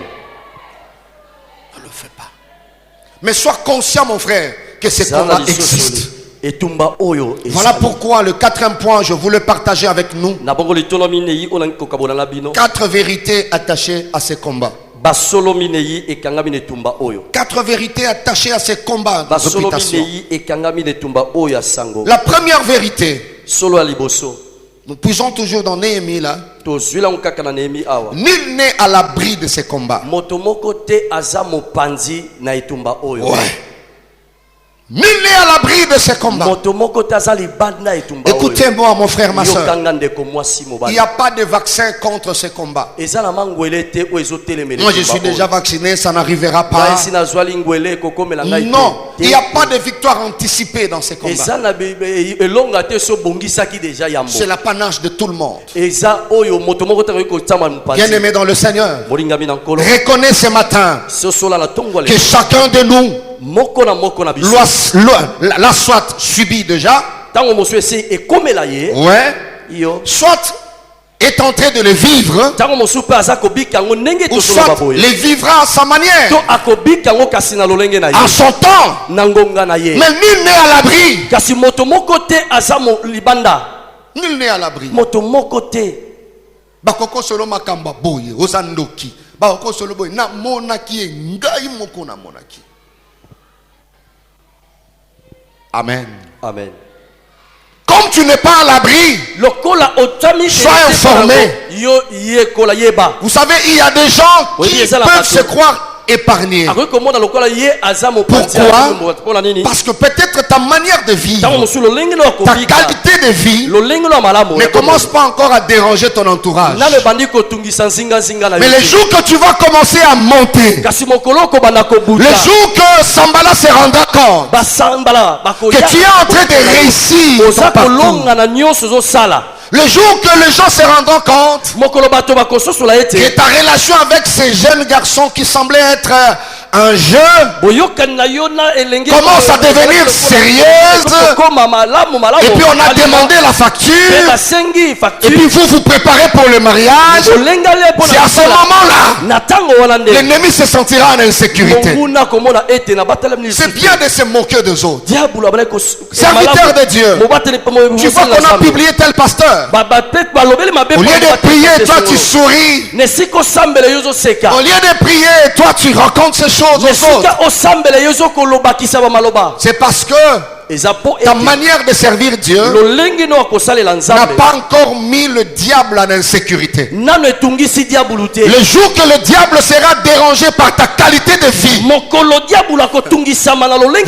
Ne le fais pas. Mais sois conscient, mon frère, que ce combat existe. Voilà pourquoi le quatrième point, je voulais partager avec nous 4 vérités attachées à ce combat. 4 vérités attachées à ce combat de réputation. La première vérité, nous puisons toujours dans Néhémie là. Nul n'est à l'abri de ces combats. Ouais. Nul n'est à l'abri de ces combats. Écoutez-moi, mon frère, ma soeur. Il n'y a pas de vaccin contre ces combats. Moi, je suis déjà vacciné, ça n'arrivera pas. Non, il n'y a pas de victoire anticipée dans ces combats. C'est l'apanage de tout le monde. Bien-aimé dans le Seigneur, reconnais ce matin que chacun de nous la soit subi déjà, ouais, soit est en train de le vivre, ou soit le vivra à sa manière, à son temps. Mais nul n'est à l'abri. Nul n'est à l'abri. Bakoko solo makamba boye ozandoki bakoko solo boye na monaki ngai moko na monaki. Amen. Amen. Comme tu n'es pas à l'abri, sois informé. Vous savez, il y a des gens qui peuvent se croire épargnés. Pourquoi? Parce que peut-être ta manière de vivre, ta qualité de vie ne commence pas encore à déranger ton entourage. Mais le jour que tu vas commencer à monter, le jour que Sambala se rendra compte que tu es en train de réussir ton parcours, le jour que les gens se rendront compte que ta relation avec ces jeunes garçons qui semblaient être un jeu commence à devenir sérieuse, et puis on a demandé la facture, et puis vous préparez pour le mariage, c'est à ce moment-là l'ennemi se sentira en insécurité. C'est bien de se moquer des autres. Serviteur de Dieu, tu vois qu'on a publié tel pasteur, au lieu de prier, toi tu souris. Au lieu de prier, toi tu racontes ces choses aux autres. C'est parce que ta manière de servir Dieu n'a pas encore mis le diable en insécurité. Le jour que le diable sera dérangé par ta qualité de vie, vous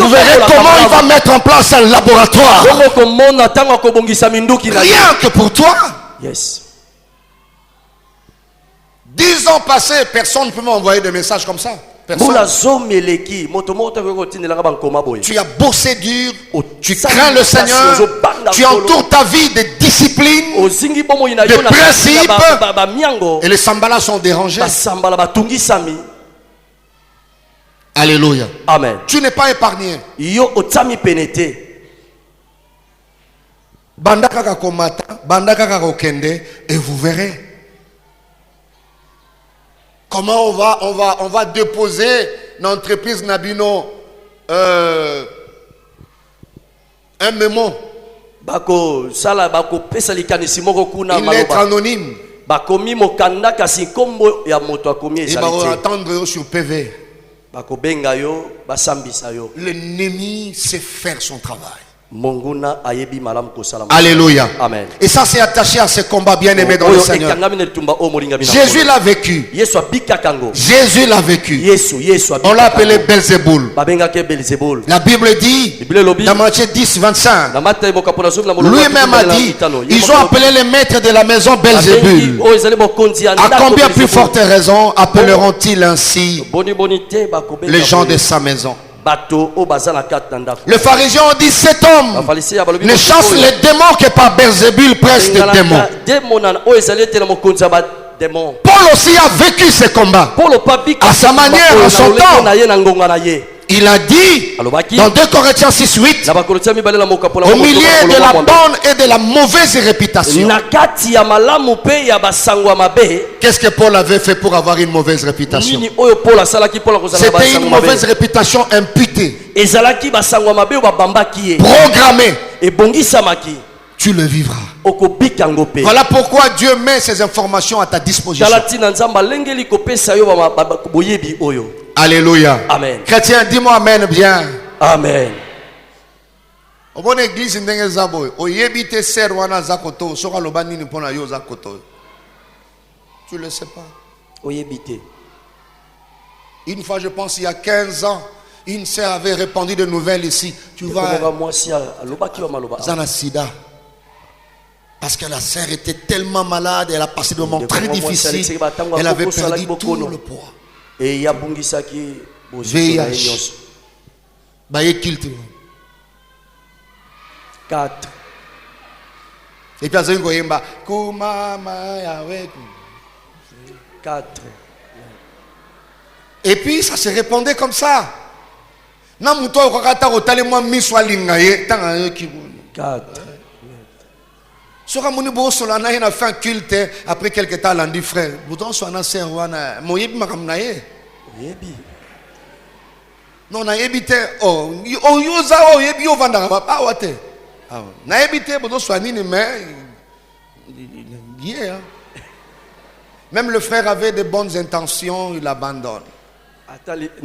verrez comment il va mettre en place un laboratoire. Rien que pour toi. Yes. 10 ans passés, personne ne peut m'envoyer des messages comme ça. Personne. Tu as bossé dur, tu crains le Seigneur, tu entoures ta vie de discipline, de principes, et les sambalas sont dérangés. Alléluia. Amen. Tu n'es pas épargné. Bandaka komata, bandaka kokende, et vous verrez comment on va déposer l'entreprise Nabino un mémo. Une lettre anonyme. bakomi mokanda kasi kombo ya moto akomi ezali te. Et va attendre sur PV. Bakobenga yo basambisa yo. L'ennemi sait faire son travail. Alléluia. Amen. Et ça c'est attaché à ce combat bien aimé dans le Seigneur. Jésus l'a vécu. Jésus l'a vécu. On l'a appelé Belzéboul. La Bible dit dans Matthieu 10, 25. Lui-même a dit, ils ont appelé les maîtres de la maison Belzéboul. À combien plus forte raison appelleront-ils ainsi les gens de sa maison? Le pharisien dit cet homme ne chasse les démons que par Belzébul, prince des démons. Paul aussi a vécu ce combat à sa manière, en son temps. Il a dit dans 2 Corinthiens 6, 8, au milieu de la bonne et de la mauvaise réputation. Qu'est-ce que Paul avait fait pour avoir une mauvaise réputation? C'était une mauvaise réputation imputée, programmée. Tu le vivras. Voilà pourquoi Dieu met ces informations à ta disposition. Alléluia. Amen. Chrétien, dis-moi amen bien. Amen. Au bon église, tu le sais pas. Une fois, je pense, il y a 15 ans, une sœur avait répandu de nouvelles ici. Tu vas Zana Sida. Parce que la sœur était tellement malade, elle a passé des moments très difficiles. Elle avait perdu tout le poids. Et il y a Bungisaki VIH. Baye kilt. 4. Et puis Azoï Goyemba. Kumama yawe. 4. Et puis ça se répondait comme ça. Na muto okakata otale moi miswa lingaye tanga ki. 4. Sora moni bo solana na fait un culte après quelque temps l'andi frère. Bouton soana serwana moyebi makamna ye. Yebi. Non na yebite oh yoza oh yebi ovanda ba wate. Ah na yebite bouton soani ni mais yeah. Même le frère avait de bonnes intentions, il abandonne.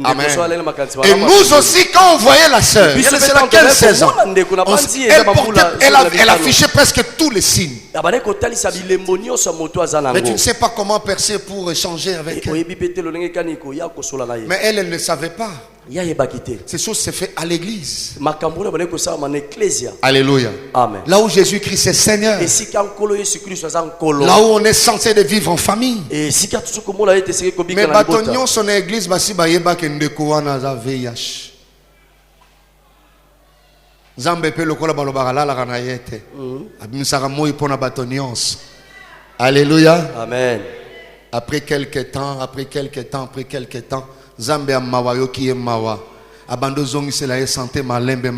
Amen. Et nous aussi, quand on voyait la sœur, c'est laquelle 16 ans, elle affichait presque tous les signes. Mais tu ne sais pas comment percer pour échanger avec elle. Mais elle ne savait pas. Ces choses se fait à l'église. Alléluia. Amen. Là où Jésus-Christ est Seigneur. Là où on est censé de vivre en famille. Mais bâtonnions son église basi bayeba kendeko wana za VIH. Zambe pe lokola balobaka la kana yete. Abimisaka moi pona bâtonnions. Alléluia. Amen. Après quelques temps, Zambe amawa yoki emawa. Abando zongi se la santé malembe.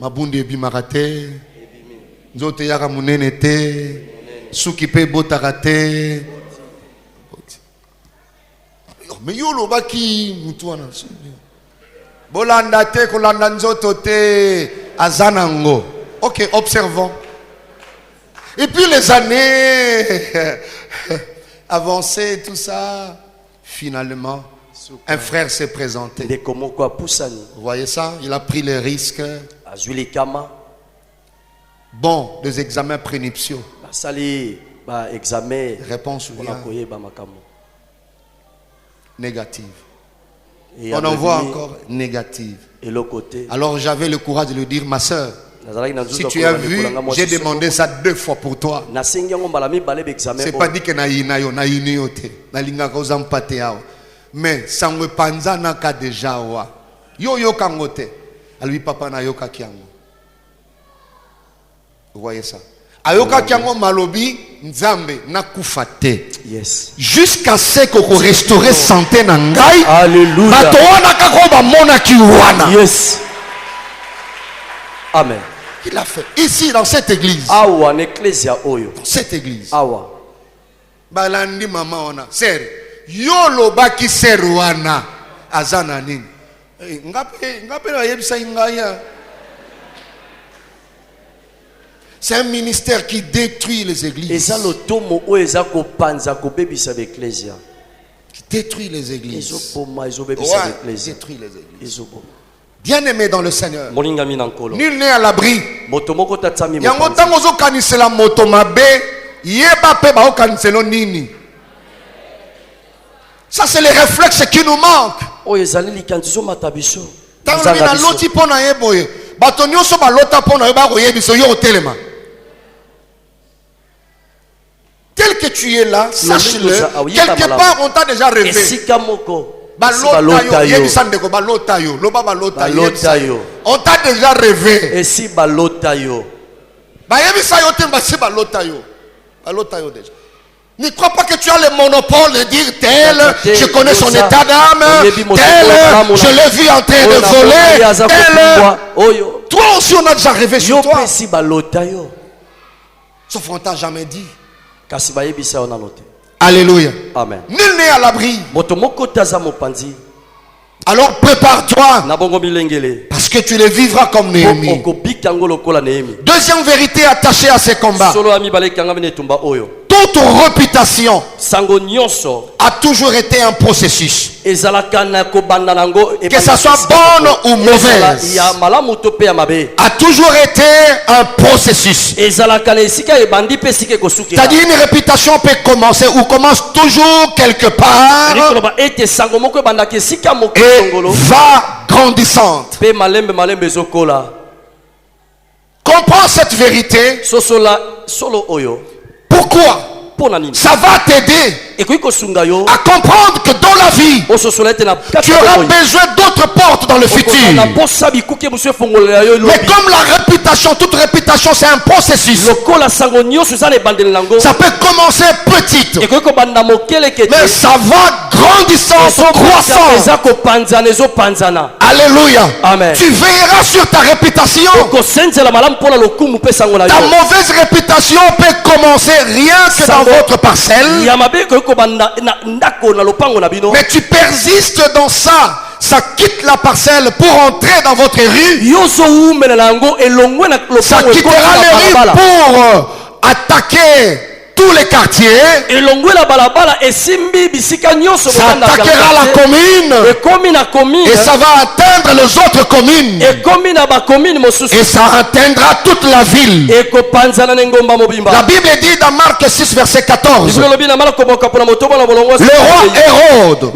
Mabundi ebi marate. Nzote yaka munene te. Suki pe botarate. Mais yolo baki mutuana. Bolanda te kolanda nzoto te azanango. OK, observons. Et puis les années avancées, tout ça, finalement, un frère s'est présenté. Vous voyez ça? Il a pris les risques. Bon, des examens prénuptiaux. Réponse négative. On en voit encore négative. Alors j'avais le courage de lui dire, ma soeur, si tu as vu, j'ai demandé ça 2 fois pour toi. C'est pas dit que na iniote, na linga koza mpate yao. Mais ça me panza naka déjà wa. Yo kangote. Alui papa na yoka kiango. Vous voyez ça? Ayoka kiango malobi nzambe na kufate. Yes. Jusqu'à ce qu'on restaure santé na ngai. Alléluia. Batoana kako ba mona kiwana. Yes. Amen. Il a fait ici dans cette église. Awa n'ecclesia oyo. Dans cette église. Awa. Balandi mama ona. Ser. Yolo baki serwana. Azana nini. Ngape na yebisa ingaya. C'est un ministère qui détruit les églises. Qui détruit les églises. Ouais, détruit les églises. Bien-aimé dans le Seigneur, nul n'est à l'abri. Ça c'est les réflexes qui nous manquent. Tel que tu es là, sache-le, quelque part on t'a déjà rêvé. On t'a déjà rêvé. Ne crois pas que tu as le monopole de dire tel, je connais son état d'âme, tel, je l'ai vu en train de voler, tel. Toi aussi on a déjà rêvé sur toi. Sauf qu'on t'a jamais dit. Alléluia. Amen. Nul n'est à l'abri. Alors prépare-toi. Parce que tu les vivras comme Néhémie. Deuxième vérité attachée à ces combats. Toute réputation a toujours été un processus. Que ça soit bonne ou mauvaise, a toujours été un processus. C'est-à-dire une réputation peut commencer ou commence toujours quelque part et va grandissante. Comprends cette vérité. Pourquoi? Ça va t'aider à comprendre que dans la vie, tu auras besoin d'autres portes dans le futur. Mais comme la réputation, toute réputation c'est un processus. Ça peut commencer petite, mais ça va grandissant, croissant. Alléluia. Amen. Tu veilleras sur ta réputation. Ta mauvaise réputation peut commencer rien que dans votre parcelle. Mais tu persistes dans ça. Ça quitte la parcelle pour entrer dans votre rue. Ça quittera les rues pour attaquer tous les quartiers. Ça attaquera la commune. Et ça va atteindre les autres communes. Et ça atteindra toute la ville. La Bible dit dans Marc 6 verset 14. Le roi Hérode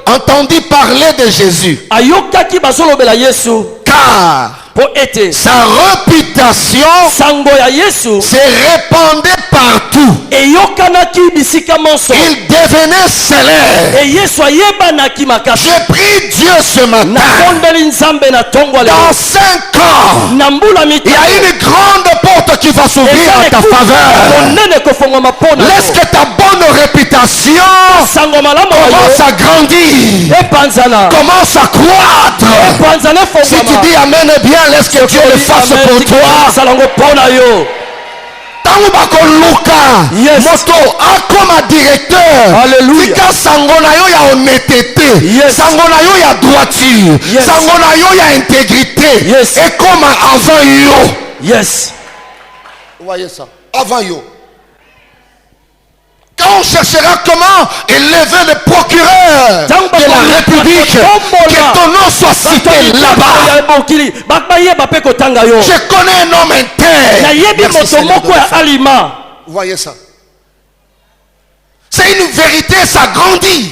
entendit parler de Jésus. Car sa réputation se répandait partout. Il devenait célèbre. J'ai pris Dieu ce matin. Dans 5 ans, il y a une grande porte qui va s'ouvrir à ta faveur. Laisse que ta bonne réputation commence à grandir, commence à croître. Si tu dis amen bien, laisse que Dieu le fasse pour toi. Yes. Moto comme directeur. Alléluia. Sangonayo ya honnêteté. Yes. Sangonayo ya droiture. Yes. Sangonayo ya intégrité. Yes. Et comme avant yo. Yes. Vous voyez ça? Avant yo. Quand on cherchera comment élever le procureur de la République, que ton nom soit cité là-bas. Je connais un homme interne. Vous voyez ça? C'est une vérité, ça grandit.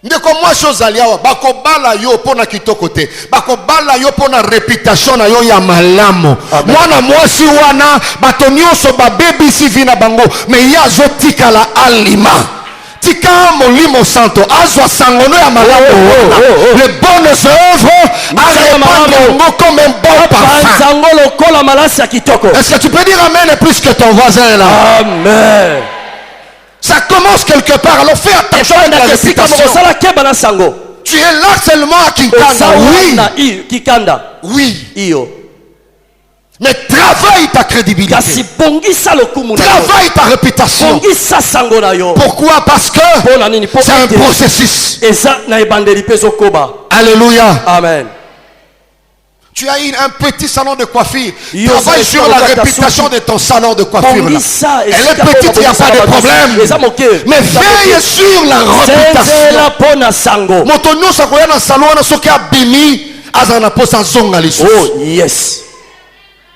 Ndeko moi chose aliawa bakobala yo pona kitoko te bakobala yo pona réputation na yo ya malamu mwana mwasi wana bato nyonso babebisi vina bango mais ya zotika la alima tika molimo santo azwa sangono ya malamu les bonnes œuvres arrêtons comme un bon parfum. Est-ce que tu peux dire amen plus que ton voisin là? Amen. Ça commence quelque part, alors fais attention à la réputation. Tu es là seulement à Kinkanda, oui. Mais travaille ta crédibilité. Travaille ta réputation. Pourquoi? Parce que c'est un processus. Alléluia. Amen. Tu as un petit salon de coiffure. Travaille sur la réputation de ton salon de coiffure. Là. Elle est petite, il n'y a pas de problème. Mais veille sur la réputation. Oh, yes.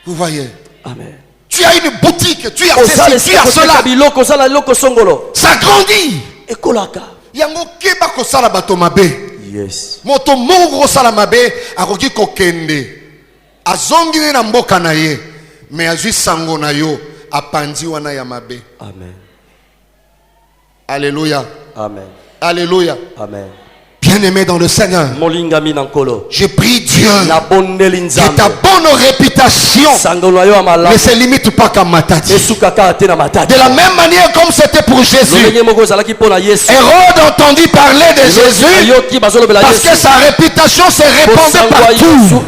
Vous voyez? Amen. Tu as une boutique, tu as ceci, tu as cela. Ça grandit. Yango keba kosala bato mabe. Yes. Moto mongo sala mabe akoki kokende. Azongi na mboka na ye, mais azui sango na yo apandi wana ya mabe. Amen. Alléluia. Amen. Alléluia. Amen. Bien-aimé dans le Seigneur, je prie Dieu que ta bonne réputation ne se limite pas qu'à Matadi. De la même manière comme c'était pour Jésus, Hérode entendit parler de Jésus parce que sa réputation se répandait partout.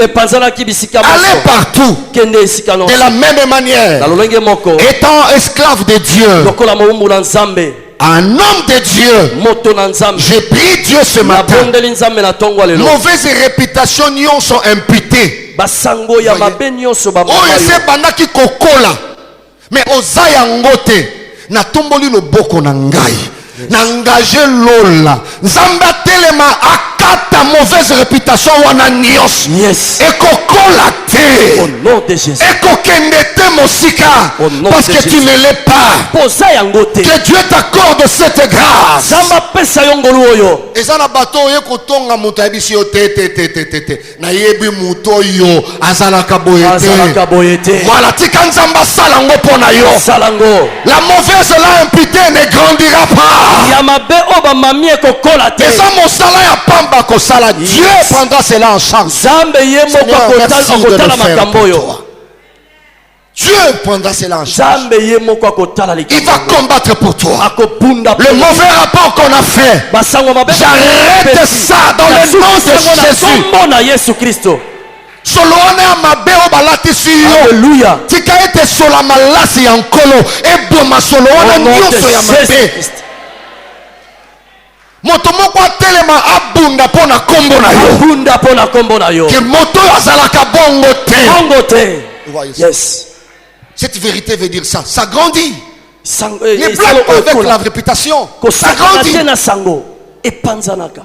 Allez partout. De la même manière, étant esclave de Dieu, un homme de Dieu, j'ai pris Dieu ce matin. Mauvaise réputation n'y sont imputées. Oh, c'est banda qui kokola. Mais ozaya ngote na tomboli loboko na ngai. Na engagé lola. Nzamba telema akata mauvaise réputation wana nyos. Yes. Et kokola te. Au nom de Jésus. Et kokende te mosika. Parce que tu ne l'es pas. Que Dieu t'accorde cette grâce. Et ça na bato ye kotonga muto abisi yo te. Na yebi muto yo azalaka boyete. Voilà tika nzamba salango pona yo. La mauvaise là imputée ne grandira pas. Et ça mon salaire ya pamba ko sala. Dieu prendra cela en charge. Seigneur, merci de le faire pour toi. Dieu prendra cela en charge. Il va combattre pour toi. Le mauvais rapport qu'on a fait, j'arrête ça dans le nom de Jésus. Soloana mabeo balati siyo. Alléluia. Tika ete sola malasi ya nkolo. Eboma soloana nyonso ya mabe. Moto moko atelema abunda pona kombo na yo. Abunda pona kombo na yo. Que moto azalaka bongo te. Bongo te. Yes. Cette vérité veut dire ça. Ça grandit. Ne blague pas avec la réputation. Ça grandit. Et panzanaka.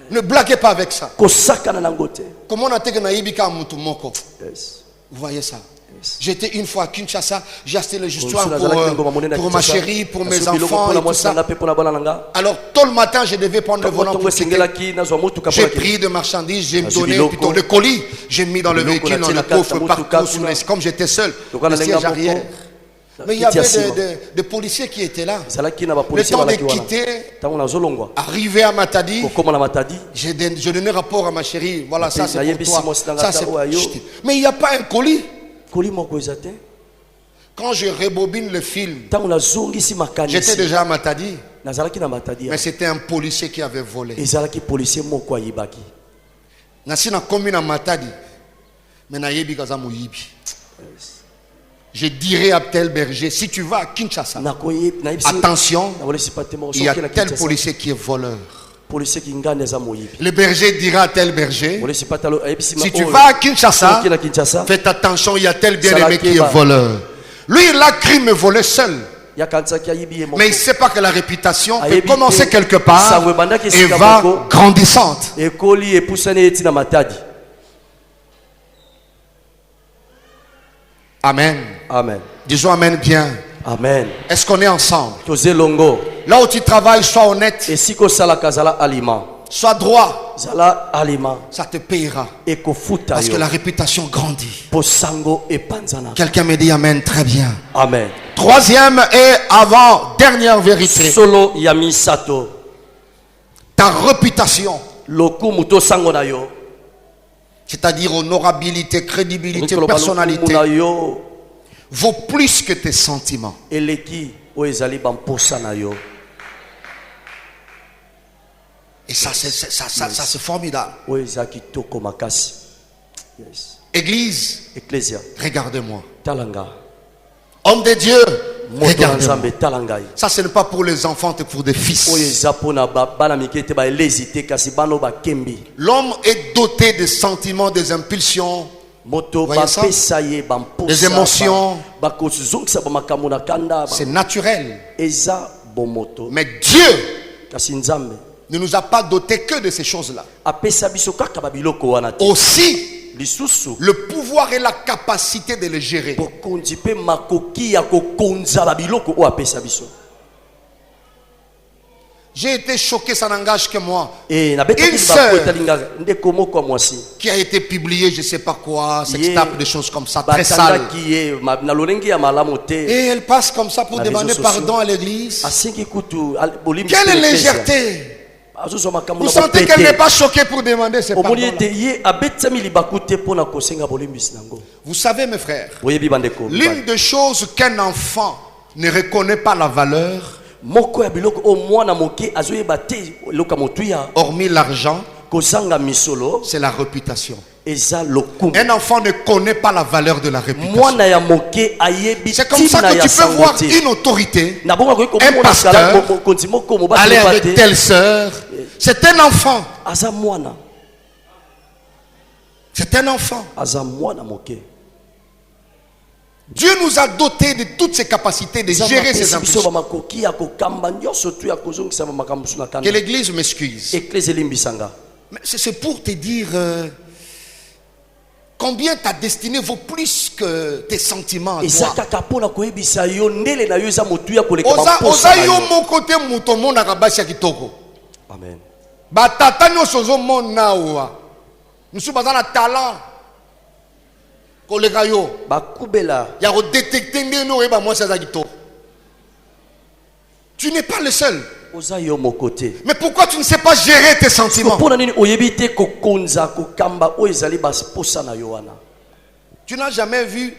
Ne blaguez pas avec ça. Comment on a été que naïbika mutu moko. Vous voyez ça? J'étais une fois à Kinshasa, j'ai acheté le justoire pour ma chérie, pour mes enfants et tout ça. Alors tôt le matin, je devais prendre le volant pour quitter. J'ai pris de marchandises, j'ai donné plutôt le colis, j'ai mis dans le véhicule, dans le coffre, partout, comme j'étais seul, le siège arrière. Mais il y avait des policiers qui étaient là. Le temps de quitter, arrivé à Matadi, je donnais rapport à ma chérie. Voilà, ça c'est pour toi. Ça, c'est... Mais il n'y a pas un colis. Quand je rebobine le film, j'étais déjà à Matadi. Mais c'était un policier qui avait volé. Nasina commune à Matadi. Mais nayebi kaza moyibi. Je dirais à tel berger, si tu vas à Kinshasa, attention, il y a tel policier qui est voleur. Le berger dira à tel berger, si tu vas à Kinshasa, faites attention, il y a tel bien-aimé qui est voleur. Lui, il a cru me voler seul. Mais il ne sait pas que la réputation peut commencer quelque part et va grandissante. Amen. Amen. Disons Amen bien. Amen. Est-ce qu'on est ensemble? Là où tu travailles, sois honnête. Sois droit. Ça te payera. Parce que la réputation grandit. Quelqu'un me dit Amen, très bien. Amen. Troisième et avant-dernière vérité. Ta réputation. C'est-à-dire honorabilité, crédibilité, personnalité, vaut plus que tes sentiments. Et ça c'est formidable. Église, regarde-moi. Homme de Dieu, Regarde-moi. Ça, ce n'est pas pour les enfants, c'est pour des fils. L'homme est doté des sentiments, des impulsions, des émotions. C'est naturel. Mais Dieu ne nous a pas doté que de ces choses-là. Aussi, le pouvoir et la capacité de les gérer. J'ai été choqué, ça n'engage que moi. Une sœur qui a été publiée, je ne sais pas quoi, sextape, des choses comme ça, très sales. Et elle passe comme ça pour demander pardon à l'église. Quelle légèreté! Vous sentez qu'elle n'est pas choquée pour demander ses pardons. Vous savez, mes frères, l'une des choses qu'un enfant ne reconnaît pas la valeur, hormis l'argent, c'est la réputation. Un enfant ne connaît pas la valeur de la réputation. C'est comme ça que tu peux voir une autorité, un pasteur, aller avec telle sœur. C'est un enfant. C'est un enfant. Dieu nous a dotés de toutes ces capacités de gérer ses impulsions. Que l'église m'excuse. Mais c'est pour te dire combien ta destinée vaut plus que tes sentiments. Amen. Nous sommes dans le talent. Tu n'es pas le seul. Mais pourquoi tu ne sais pas gérer tes sentiments? Tu n'as jamais vu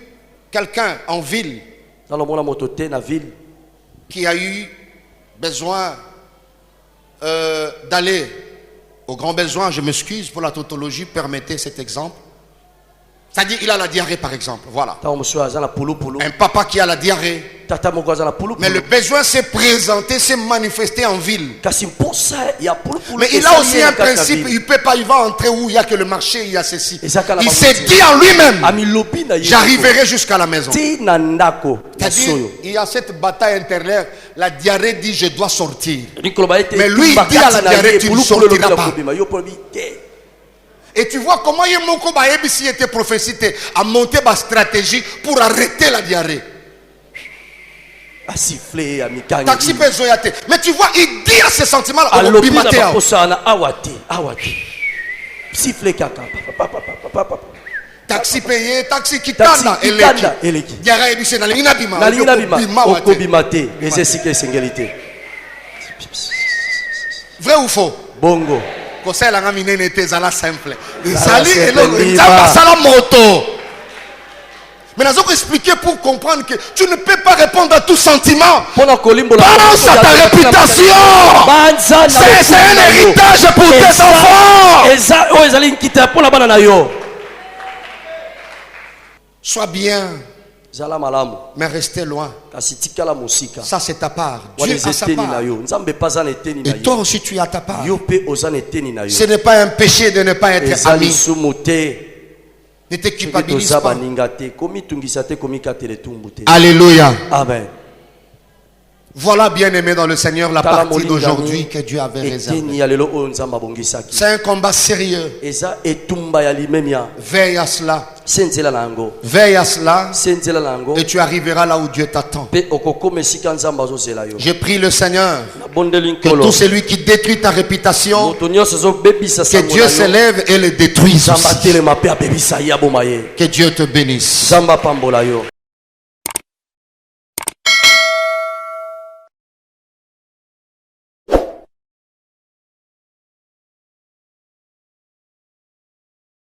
quelqu'un en ville qui a eu besoin d'aller au grand besoin. Je m'excuse pour la tautologie, permettez cet exemple. C'est-à-dire, il a la diarrhée, par exemple. Voilà. Un papa qui a la diarrhée. Mais le besoin s'est présenté, s'est manifesté en ville. Mais il a aussi un principe. Il ne peut pas, il va entrer où il n'y a que le marché, il y a ceci. Il s'est dit en lui-même, j'arriverai jusqu'à la maison. C'est-à-dire, il y a cette bataille intérieure. La diarrhée dit, je dois sortir. Mais lui, il dit à la diarrhée, tu ne sortiras pas. Et tu vois comment Yemoko Baebisi était prophétisé à monter ma stratégie pour arrêter la diarrhée. Taxi Bezoyate. Mais tu vois, il dit à ses sentiments là, taxi payé, taxi qui tanda, eleki. Diarrhée ebisi na lingina bima. Vrai ou faux? Bongo. Conseil la gamine n'était pas simple. Sali et le sala moto. Mais nous allons expliquer pour comprendre que tu ne peux pas répondre à tout sentiment. Pense à ta réputation. C'est un héritage pour tes enfants. Sois bien. Mais restez loin. Ça c'est ta part. Dieu a sa part. Et toi aussi tu as ta part. Ce n'est pas un péché de ne pas être ami. Ne te culpabilise pas. Alléluia. Amen. Voilà, bien aimé dans le Seigneur, la partie d'aujourd'hui que Dieu avait réservée. C'est un combat sérieux. Veille à cela. Veille à cela. Et tu arriveras là où Dieu t'attend. Je prie le Seigneur que tout celui qui détruit ta réputation, que Dieu s'élève et le détruise aussi. Que Dieu te bénisse.